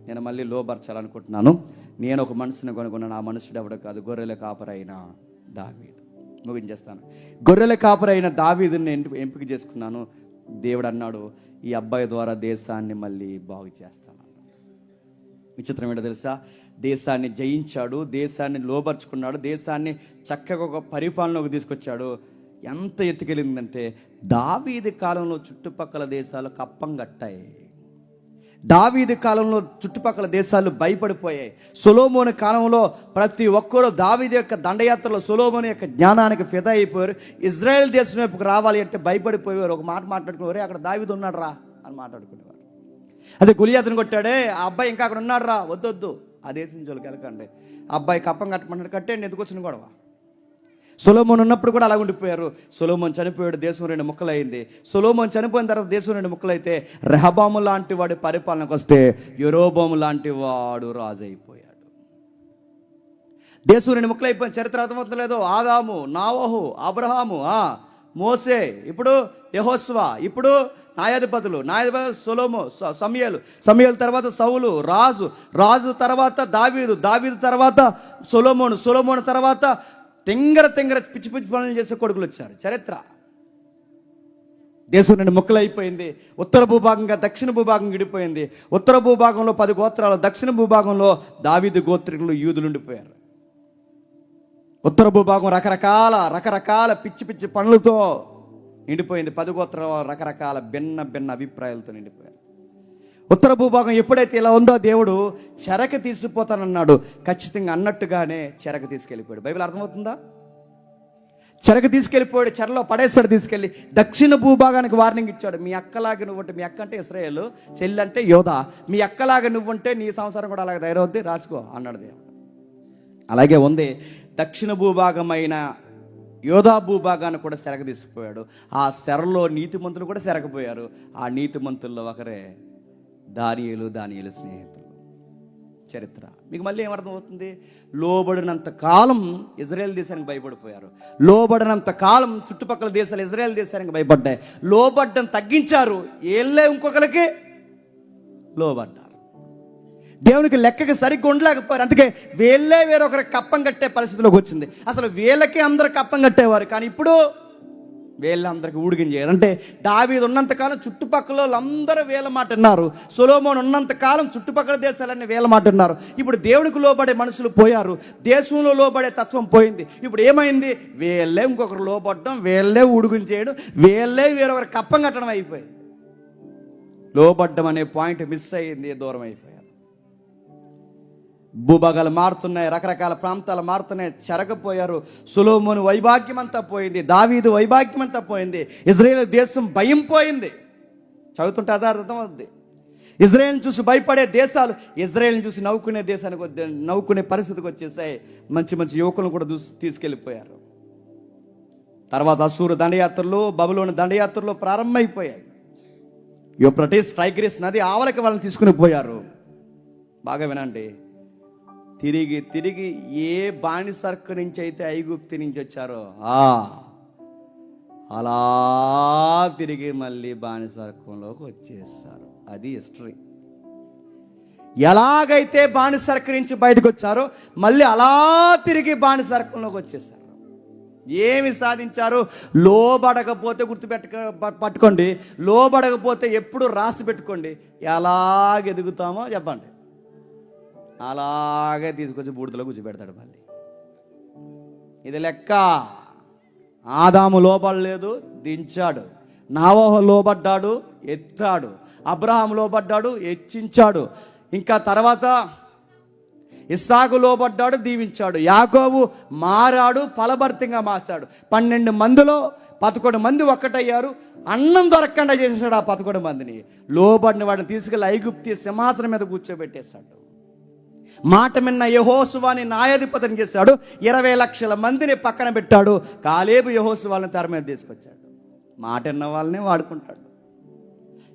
నేను మళ్ళీ లోబర్చాలనుకుంటున్నాను. నేను ఒక మనుషుని కనుగొన్నాను. ఆ మనుషుడు ఎవడో కాదు, గొర్రెల కాపరైన దావీదు. ముగించేస్తాను. గొర్రెల కాపరైన దావీదుని నేను ఎంపిక చేసుకున్నాను. దేవుడు అన్నాడు, ఈ అబ్బాయి ద్వారా దేశాన్ని మళ్ళీ బాగు చేస్తాను. విచిత్రం ఏంటో తెలుసా? దేశాన్ని జయించాడు, దేశాన్ని లోబర్చుకున్నాడు, దేశాన్ని చక్కగా ఒక పరిపాలనలోకి తీసుకొచ్చాడు. ఎంత ఎత్తుకెళ్ళిందంటే దావీదు కాలంలో చుట్టుపక్కల దేశాలు కప్పం కట్టాయి. దావీదు కాలంలో చుట్టుపక్కల దేశాలు భయపడిపోయాయి. సొలొమోను కాలంలో ప్రతి ఒక్కరూ దావీదు యొక్క దండయాత్రలో సొలొమోను యొక్క జ్ఞానానికి ఫిదా అయిపోయారు. ఇజ్రాయెల్ దేశం వైపుకి రావాలి అంటే భయపడిపోయేవారు. ఒక మాట మాట్లాడుకునేవారు, అక్కడ దావీదు ఉన్నాడు రా అని మాట్లాడుకునేవారు. అదే గొలియాతుని కొట్టాడే, ఆ అబ్బాయి ఇంకా అక్కడ ఉన్నాడు రా, వద్దొద్దు ఆ దేశం జోలికి వెళ్ళకండి, ఆ అబ్బాయి కప్పం కట్టమంటాడు, కట్టేయండి, ఎందుకు వచ్చిన గొడవ. సొలొమోను ఉన్నప్పుడు కూడా అలా ఉండిపోయారు. సొలొమోను చనిపోయాడు, దేశం 2 ముక్కలైంది. సొలొమోను చనిపోయిన తర్వాత దేశం 2 ముక్కలైతే రెహబాము లాంటి వాడి పరిపాలనకు వస్తే యెరోబోము లాంటి వాడు రాజు అయిపోయాడు. దేశం 2 ముక్కలైపోయిన చరిత్ర అర్థమవుతలేదో. ఆదాము, నావోహు, అబ్రహాము, మోసే, ఇప్పుడు యెహోషువ, ఇప్పుడు న్యాయాధిపతులు సమూయేలు తర్వాత సౌలు, రాజు తర్వాత దావీదు తర్వాత సొలొమోను తర్వాత తెంగర పిచ్చి పనులు చేసే కొడుకులు వచ్చారు. చరిత్ర దేశం నుండి ముక్కలైపోయింది. ఉత్తర భూభాగంగా దక్షిణ భూభాగం విడిపోయింది. ఉత్తర భూభాగంలో 10 గోత్రాలు, దక్షిణ భూభాగంలో దావీదు గోత్రికులు యూదులు ఉండిపోయారు. ఉత్తర భూభాగం రకరకాల పిచ్చి పనులతో నిండిపోయింది. 10 గోత్రాలు రకరకాల భిన్న అభిప్రాయాలతో నిండిపోయారు. ఉత్తర భూభాగం ఎప్పుడైతే ఇలా ఉందో దేవుడు చెరక తీసుకుపోతానన్నాడు. ఖచ్చితంగా అన్నట్టుగానే చెరక తీసుకెళ్ళిపోయాడు. బైబిల్ అర్థమవుతుందా? చెరక తీసుకెళ్ళిపోయాడు, చెరలో పడేస్తాడు తీసుకెళ్ళి. దక్షిణ భూభాగానికి వార్నింగ్ ఇచ్చాడు. మీ అక్కలాగా నువ్వుంటే, మీ అక్క అంటే ఇశ్రాయేలు, చెల్లి అంటే యోధా, మీ అక్కలాగా నువ్వుంటే నీ సంసారం కూడా అలాగే తయారవుద్ది, రాసుకో అన్నాడు దేవుడు. అలాగే ఉంది. దక్షిణ భూభాగమైన యోధా భూభాగాన్ని కూడా చెరక తీసుకుపోయాడు. ఆ చెరలో నీతిమంతులు కూడా చెరకపోయారు. ఆ నీతిమంతుల్లో ఒకరే దానియేలు స్నేహితులు. చరిత్ర మీకు మళ్ళీ ఏమర్థమవుతుంది? లోబడినంత కాలం ఇజ్రాయెల్ దేశానికి భయపడిపోయారు. లోబడినంత కాలం చుట్టుపక్కల దేశాలు ఇజ్రాయెల్ దేశానికి భయపడ్డాయి. లోబడ్డం తగ్గించారు, ఏళ్ళే ఇంకొకరికి లోబడ్డారు. దేవునికి లెక్కకి సరిగ్గా ఉండలేకపోయారు. అందుకే వీళ్ళే వేరొకరికి కప్పం కట్టే పరిస్థితిలోకి వచ్చింది. అసలు వీళ్ళకి అందరు కప్పం కట్టేవారు, కానీ ఇప్పుడు వీళ్ళందరికీ ఊడిగించేయారు. అంటే దావీదు ఉన్నంతకాలం చుట్టుపక్కల వాళ్ళందరూ వీళ్ళ మాట విన్నారు. సొలొమోను ఉన్నంతకాలం చుట్టుపక్కల దేశాలన్నీ వీళ్ళ మాట విన్నారు. ఇప్పుడు దేవునికి లోబడే మనుషులు పోయారు, దేశంలో లోబడే తత్వం పోయింది. ఇప్పుడు ఏమైంది? వీళ్ళే ఇంకొకరు లోబడడం, వీళ్ళే ఊడిగించేయడం, వీళ్ళే వేరొకరు కప్పం కట్టడం అయిపోయింది. లోబడ్డం అనే పాయింట్ మిస్ అయ్యింది, దూరం అయిపోయారు. భూభాగాలు మారుతున్నాయి, రకరకాల ప్రాంతాలు మారుతున్నాయి, చెరకపోయారు. సొలొమోను వైభాగ్యం అంతా పోయింది, దావీదు వైభాగ్యం అంతా పోయింది, ఇజ్రాయేల్ దేశం భయం పోయింది. చదువుతుంటే అదే అర్థమవుద్ది. ఇజ్రాయేల్ని చూసి భయపడే దేశాలు ఇజ్రాయేల్ని చూసి నవ్వుకునే పరిస్థితికి వచ్చేసాయి. మంచి యువకులను కూడా తీసుకెళ్ళిపోయారు. తర్వాత అశూరు దండయాత్రలు, బబులోను దండయాత్రలు ప్రారంభమైపోయాయి. యూఫ్రటీస్ టైగ్రిస్ నది ఆవలకి వాళ్ళని తీసుకుని పోయారు. బాగా వినండి. తిరిగి ఏ బానిసర్క నుంచి అయితే ఐగుప్తు నుంచి వచ్చారో అలా తిరిగి మళ్ళీ బానిసర్కంలోకి వచ్చేస్తారు. అది హిస్టరీ. ఎలాగైతే బానిసర్క నుంచి బయటకు వచ్చారో మళ్ళీ అలా తిరిగి బానిసర్కంలోకి వచ్చేసారు. ఏమి సాధించారు? లోబడకపోతే పట్టుకోండి, లోబడకపోతే ఎప్పుడు రాసి పెట్టుకోండి. ఎలాగ ఎదుగుతామో చెప్పండి, అలాగే తీసుకొచ్చి బూడిదలో కూర్చోబెడతాడు మళ్ళీ. ఇది లెక్క. ఆదాము లోబడలేదు, దించాడు. నోవహు లోబడ్డాడు, ఎత్తాడు. అబ్రహాము లోబడ్డాడు, హెచ్చించాడు. ఇంకా తర్వాత ఇస్సాకు లోబడ్డాడు, దీవించాడు. యాకోబు మారాడు, ఫలభరితంగా మాసాడు. 12 మందిలో 11 మంది ఒక్కటయ్యారు. అన్నం దొరకకుండా చేసేసాడు ఆ 11 మందిని. లోబడిన వాడిని తీసుకెళ్ళి ఐగుప్తు సింహాసనం మీద కూర్చోబెట్టేశాడు. మాట మిన్న యెహోషువని న్యాయాధిపతిని చేశాడు. 20 లక్షల మందిని పక్కన పెట్టాడు. కాలేబు యెహోషువని తెర మీద తీసుకొచ్చాడు. మాట విన్న వాళ్ళని వాడుకుంటాడు.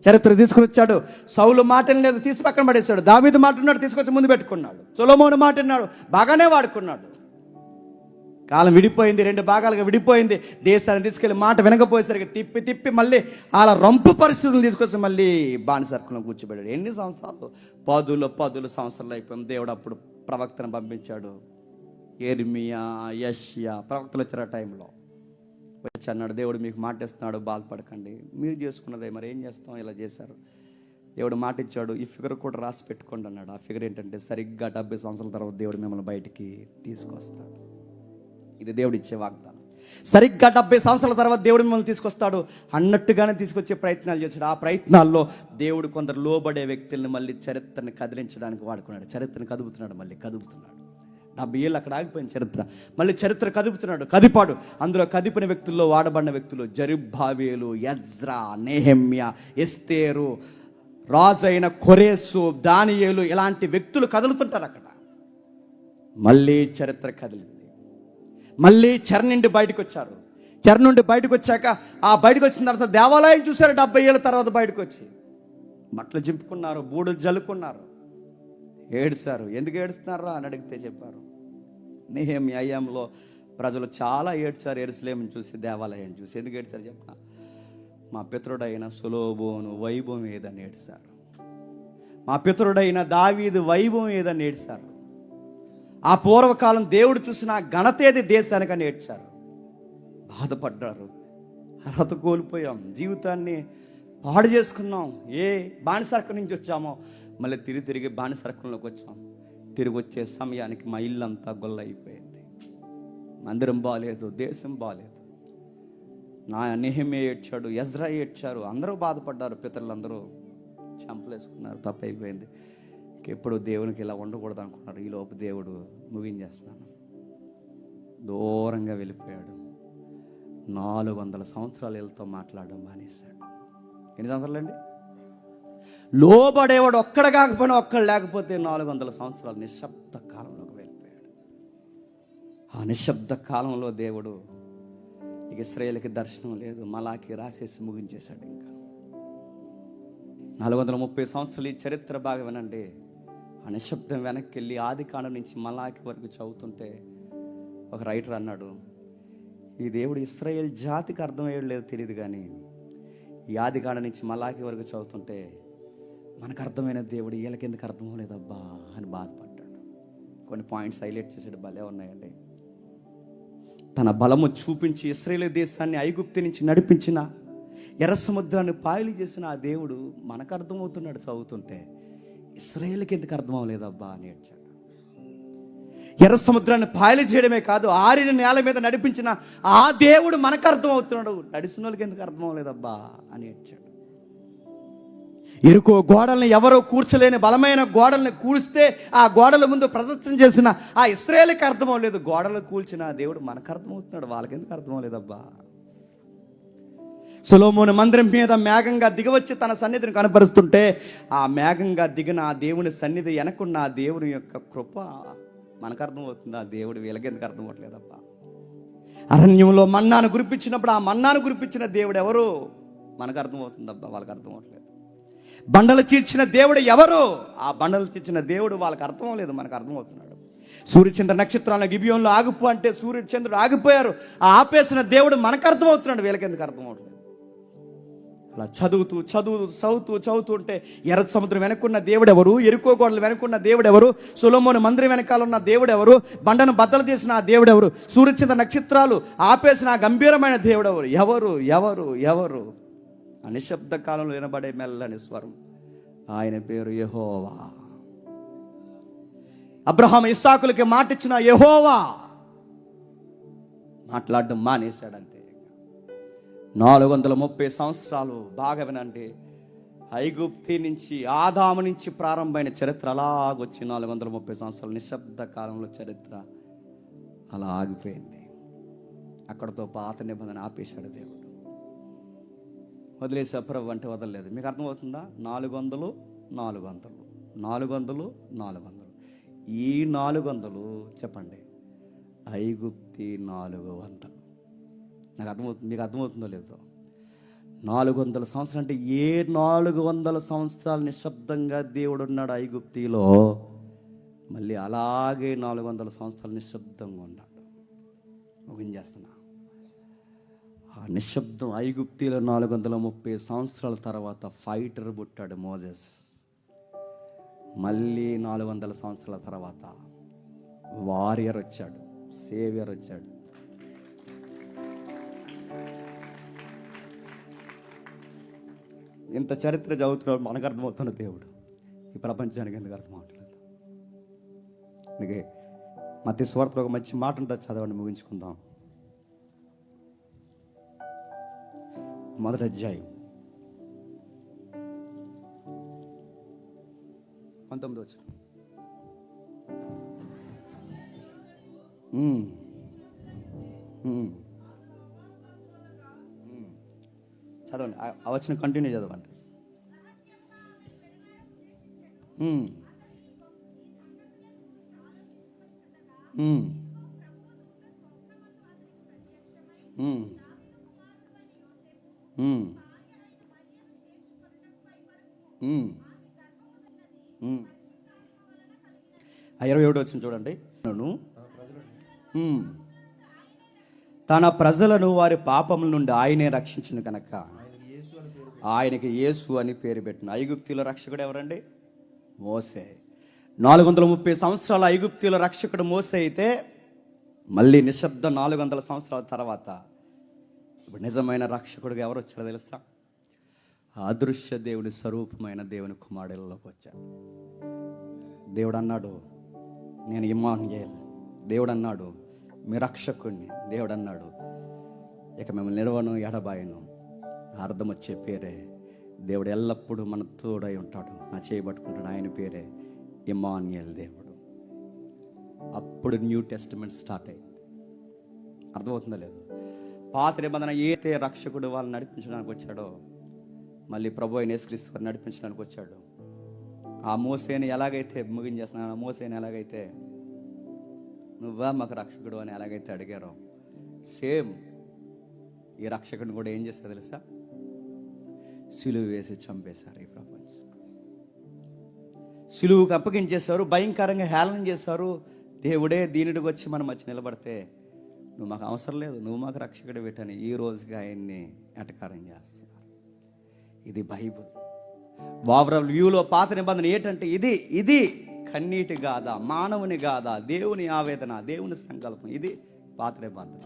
చరిత్ర తీసుకుని వచ్చాడు. సౌలు మాట లేదు, తీసి పక్కన పడేశాడు. దావీదు మాట ఉన్నాడు, తీసుకొచ్చి ముందు పెట్టుకున్నాడు. సొలొమోను మాట విన్నాడు, బాగానే వాడుకున్నాడు. కాలం విడిపోయింది, 2 భాగాలుగా విడిపోయింది. దేశాన్ని తీసుకెళ్ళి మాట వినకపోయేసరికి తిప్పి మళ్ళీ అలా రంపు పరిస్థితులను తీసుకొచ్చి మళ్ళీ బానిసర్కులను కూర్చోబెట్టాడు. ఎన్ని సంవత్సరాలు? 10 సంవత్సరాలు అయిపోయింది. దేవుడు అప్పుడు ప్రవక్తను పంపించాడు. యిర్మీయా, యెషయా ప్రవక్తలు వచ్చారు. ఆ టైంలో వచ్చి అన్నాడు, దేవుడు మీకు మాట ఇస్తున్నాడు, బాధపడకండి, మీరు చేసుకున్నదే మరి ఏం చేస్తాం, ఇలా చేశారు. దేవుడు మాట ఇచ్చాడు, ఈ ఫిగర్ కూడా రాసి పెట్టుకోండి అన్నాడు. ఆ ఫిగర్ ఏంటంటే సరిగ్గా 70 సంవత్సరాల తర్వాత దేవుడు మిమ్మల్ని బయటికి తీసుకొస్తాడు. ఇది దేవుడు ఇచ్చే వాగ్దానం. సరిగ్గా 70 సంవత్సరాల తర్వాత దేవుడు మిమ్మల్ని తీసుకొస్తాడు అన్నట్టుగానే తీసుకొచ్చే ప్రయత్నాలు చేశాడు. ఆ ప్రయత్నాల్లో దేవుడు కొందరు లోబడే వ్యక్తుల్ని మళ్ళీ చరిత్రను కదిలించడానికి వాడుకున్నాడు. చరిత్రను కదుపుతున్నాడు. 70 ఏళ్ళు అక్కడ ఆగిపోయిన చరిత్ర. మళ్ళీ చరిత్ర కదిపాడు. అందులో కదిపిన వ్యక్తుల్లో వాడబడిన వ్యక్తులు జెరుబ్బాబెలు, ఎజ్రా, నెహెమ్యా, ఎస్తేరు, రాజైన కొరేసు, దానియేలు, ఇలాంటి వ్యక్తులు కదులుతుంటారు అక్కడ. మళ్ళీ చరిత్ర కదిలింది. మళ్ళీ చెర నుండి బయటకు వచ్చారు. చెర నుండి బయటకు వచ్చాక ఆ బయటకు వచ్చిన తర్వాత దేవాలయం చూశారు. 70 ఏళ్ళ తర్వాత బయటకు వచ్చి బట్టలు చింపుకున్నారు, బూడులు జల్లుకున్నారు, ఏడుస్తారు. ఎందుకు ఏడుస్తున్నారా అని అడిగితే చెప్పారు, నెహెమ్యా అయ్యంలో ప్రజలు చాలా ఏడ్చారు యెరూషలేమును చూసి, దేవాలయాన్ని చూసి. ఎందుకు ఏడ్చారు చెప్పిన? మా పితరుడైన సొలొమోను వైభవం ఏదని ఏడ్చారు. మా పితరుడైన దావీదు వైభవం ఏదని ఏడ్చారు. ఆ పూర్వకాలం దేవుడు చూసిన ఘనతేది దేశానికని ఏడ్చారు, బాధపడ్డారు. అర్హత కోల్పోయాం, జీవితాన్ని పాడు చేసుకున్నాం. ఏ బానిసరకం నుంచి వచ్చామో మళ్ళీ తిరిగి బానిసరకంలోకి వచ్చాం. తిరిగి వచ్చే సమయానికి మా ఇల్లంతా గొల్ల అయిపోయింది. మందిరం బాగాలేదు, దేశం బాగాలేదు. నెహెమ్యా ఏడ్చాడు, ఎజ్రా ఏడ్చారు, అందరూ బాధపడ్డారు. పితరులందరూ చంపలేసుకున్నారు, తప్పైపోయింది. ఎప్పుడు దేవునికి ఇలా ఉండకూడదు అనుకున్నారు. ఈలోపు దేవుడు ముగించేస్తున్నాను, దూరంగా వెళ్ళిపోయాడు. 400 సంవత్సరాలు వీళ్ళతో మాట్లాడడం మానేశాడు. ఎన్ని సంవత్సరాలు అండి? లోబడేవాడు ఒక్కడ కాకపోయినా ఒక్కడు లేకపోతే 400 సంవత్సరాలు నిశ్శబ్ద కాలంలోకి వెళ్ళిపోయాడు. ఆ నిశ్శబ్ద కాలంలో దేవుడు ఇక ఇశ్రాయేలుకి దర్శనం లేదు, మలాకి రాసేసి ముగించేశాడు. ఇంకా 430 సంవత్సరాలు ఈ చరిత్ర బాగా వినండి. ఆ నిశ్శబ్దం వెనక్కి వెళ్ళి ఆదికాండం నుంచి మలాకి వరకు చదువుతుంటే ఒక రైటర్ అన్నాడు, ఈ దేవుడు ఇశ్రాయేల్ జాతికి అర్థమయ్యేది లేదు తెలియదు, కానీ ఈ ఆదికాండం నుంచి మలాకి వరకు చదువుతుంటే మనకు అర్థమైన దేవుడు వీళ్ళకి ఎందుకు అర్థం అవ్వలేదబ్బా అని బాధపడ్డాడు. కొన్ని పాయింట్స్ హైలైట్ చేసాడు, భలే ఉన్నాయండి. తన బలము చూపించి ఇశ్రాయేలు దేశాన్ని ఐగుప్తు నుంచి నడిపించిన, ఎర్ర సముద్రాన్ని పాయలు చేసిన ఆ దేవుడు మనకు అర్థమవుతున్నాడు చదువుతుంటే, ఇశ్రాయేలుకి ఎందుకు అర్థం అవ్వలేదబ్బా అని ఏడ్చాడు. ఎర్ర సముద్రాన్ని పాయలు చేయడమే కాదు, ఆరిన నేల మీద నడిపించిన ఆ దేవుడు మనకు అర్థం అవుతున్నాడు, నడిచిన వాళ్ళకి ఎందుకు అర్థం అవ్వలేదబ్బా అని ఏడ్చాడు. ఎరుకో గోడల్ని ఎవరో కూర్చలేని బలమైన గోడల్ని కూల్స్తే ఆ గోడల ముందు ప్రదర్శన చేసిన ఆ ఇశ్రాయేలుకి అర్థం అవ్వలేదు, గోడలు కూల్చిన ఆ దేవుడు మనకు అర్థమవుతున్నాడు, వాళ్ళకి ఎందుకు అర్థం అవ్వలేదబ్బా. సొలొమోను మందిరం మీద మేఘంగా దిగవచ్చి తన సన్నిధిని కనపరుస్తుంటే, ఆ మేఘంగా దిగిన ఆ దేవుని సన్నిధి వెనకున్న ఆ దేవుని యొక్క కృప మనకు అర్థమవుతుంది, ఆ దేవుడు వీళ్ళకి ఎందుకు అర్థం అవ్వట్లేదబ్బా. అరణ్యంలో మన్నాను కురిపించినప్పుడు ఆ మన్నాను కురిపించిన దేవుడు ఎవరు మనకు అర్థమవుతుందబ్బా, వాళ్ళకి అర్థం అవ్వట్లేదు. బండలు చీల్చిన దేవుడు ఎవరు, ఆ బండలు చీల్చిన దేవుడు వాళ్ళకి అర్థం లేదు, మనకు అర్థమవుతున్నాడు. సూర్యచంద్ర నక్షత్రాల గిబియోన్లో ఆగిపో అంటే సూర్యచంద్రుడు ఆగిపోయారు, ఆ ఆపేసిన దేవుడు మనకు అర్థమవుతున్నాడు, వీళ్ళకి ఎందుకు అర్థం అవట్లేదు. అలా చదువుతూ ఉంటే ఎర్ర సముద్రం వెనుకున్న దేవుడు ఎవరు, ఎరుకో గోడలు వెనుకున్న దేవుడు ఎవరు, సొలొమోను మందిరం వెనకాల ఉన్న దేవుడు ఎవరు, బండను బద్దలు చేసిన ఆ దేవుడు ఎవరు, సూర్యచంద్ర నక్షత్రాలు ఆపేసిన ఆ గంభీరమైన దేవుడు ఎవరు, ఎవరు ఎవరు ఎవరు ఆ నిశ్శబ్ద కాలంలో వినబడే మెల్లని స్వరం, ఆయన పేరు యెహోవా. అబ్రహాము ఇస్సాకులకి మాట ఇచ్చిన యెహోవా మాట్లాడడం మానేశాడంతే. 430 సంవత్సరాలు బాగా వినండి. ఐగుప్తి నుంచి ఆదాము నుంచి ప్రారంభమైన చరిత్ర అలాగొచ్చి 430 సంవత్సరాలు నిశ్శబ్ద కాలంలో చరిత్ర అలా ఆగిపోయింది. అక్కడతో పాత నిబంధన ఆపేశాడు దేవుడు, వదిలేసే ప్రభు అంటే వదలలేదు. మీకు అర్థమవుతుందా? 400 400 400 400 ఈ 400 చెప్పండి, ఐగుప్తి 400. నాకు అర్థమవుతుంది, మీకు అర్థమవుతుందో లేదో? 400 సంవత్సరాలు అంటే ఏ 400 సంవత్సరాలు నిశ్శబ్దంగా దేవుడు ఉన్నాడు ఐగుప్తిలో, మళ్ళీ అలాగే 400 సంవత్సరాలు నిశ్శబ్దంగా ఉన్నాడు. ముగించేస్తున్నా. ఆ నిశ్శబ్దం ఐగుప్తిలో 430 సంవత్సరాల తర్వాత ఫైటర్ పుట్టాడు మోజెస్. మళ్ళీ 400 సంవత్సరాల తర్వాత వారియర్ వచ్చాడు, సేవియర్ వచ్చాడు. ఇంత చరిత్ర చదువుతున్నాడు, మనకు అర్థమవుతున్న దేవుడు ఈ ప్రపంచానికి ఎందుకు అర్థం అవట్లేదు? అందుకే మత్తయి సువార్తలో ఒక మంచి మాట ఉంటుంది, చదవండి, ముగించుకుందాం. 1వ అధ్యాయం 19వ వచనం. చదవండి, ఆ వచ్చిన కంటిన్యూ చదవండి. ఆ 27వ వచనం చూడండి. తన ప్రజలను వారి పాపముల నుండి ఆయనే రక్షించును కనుక ఆయనకి యేసు అని పేరు పెట్టిన. ఐగుప్తుల రక్షకుడు ఎవరండి? మోసే. 430 సంవత్సరాల ఐగుప్తుల రక్షకుడు మోసే అయితే మళ్ళీ నిశ్శబ్దం 400 సంవత్సరాల తర్వాత ఇప్పుడు నిజమైన రక్షకుడిగా ఎవరు వచ్చారో తెలుసా? అదృశ్య దేవుని స్వరూపమైన దేవుని కుమారుడిలోకి వచ్చాడు. దేవుడు అన్నాడు, నేను ఇమ్మానుయేల్. దేవుడు అన్నాడు, మీ రక్షకుడిని. దేవుడు అన్నాడు, ఇక మిమ్మల్ని నిడవను ఎడబాయను. అర్థం వచ్చే పేరే దేవుడు ఎల్లప్పుడూ మన తోడై ఉంటాడు, నా చేయబట్టుకుంటాడు. ఆయన పేరే ఇమ్మానుయేల్, దేవుడు. అప్పుడు న్యూ టెస్టిమెంట్ స్టార్ట్ అయింది. అర్థమవుతుందో లేదు? పాత నిబంధన ఏతే రక్షకుడు వాళ్ళని నడిపించడానికి వచ్చాడో మళ్ళీ ప్రభు అయిన యేసుక్రీస్తు వారిని నడిపించడానికి వచ్చాడు. ఆ మోసేని ఎలాగైతే ముగించేస్తున్నాను, ఆ మోసేని ఎలాగైతే నువ్వా మాకు రక్షకుడు అని ఎలాగైతే అడిగారో సేమ్ ఈ రక్షకుడిని కూడా ఏం చేస్తారో తెలుసా? సిలువు వేసి చంపేశారు. ఈ ప్రపంచం సిలువుకు అప్పగించేశారు, భయంకరంగా హేళన చేశారు. దేవుడే దీనుడికి వచ్చి మనం వచ్చి నిలబడితే నువ్వు మాకు అవసరం లేదు, నువ్వు మాకు రక్షకుడు పెట్టని ఈ రోజుకి ఆయన్ని ఎటకారం చేస్తున్నారు. ఇది బైబుల్. ఓవరాల్ వ్యూలో పాత నిబంధన ఏంటంటే ఇది కన్నీటి గాథ, మానవుని గాథ, దేవుని ఆవేదన, దేవుని సంకల్పం. ఇది పాత నిబంధన.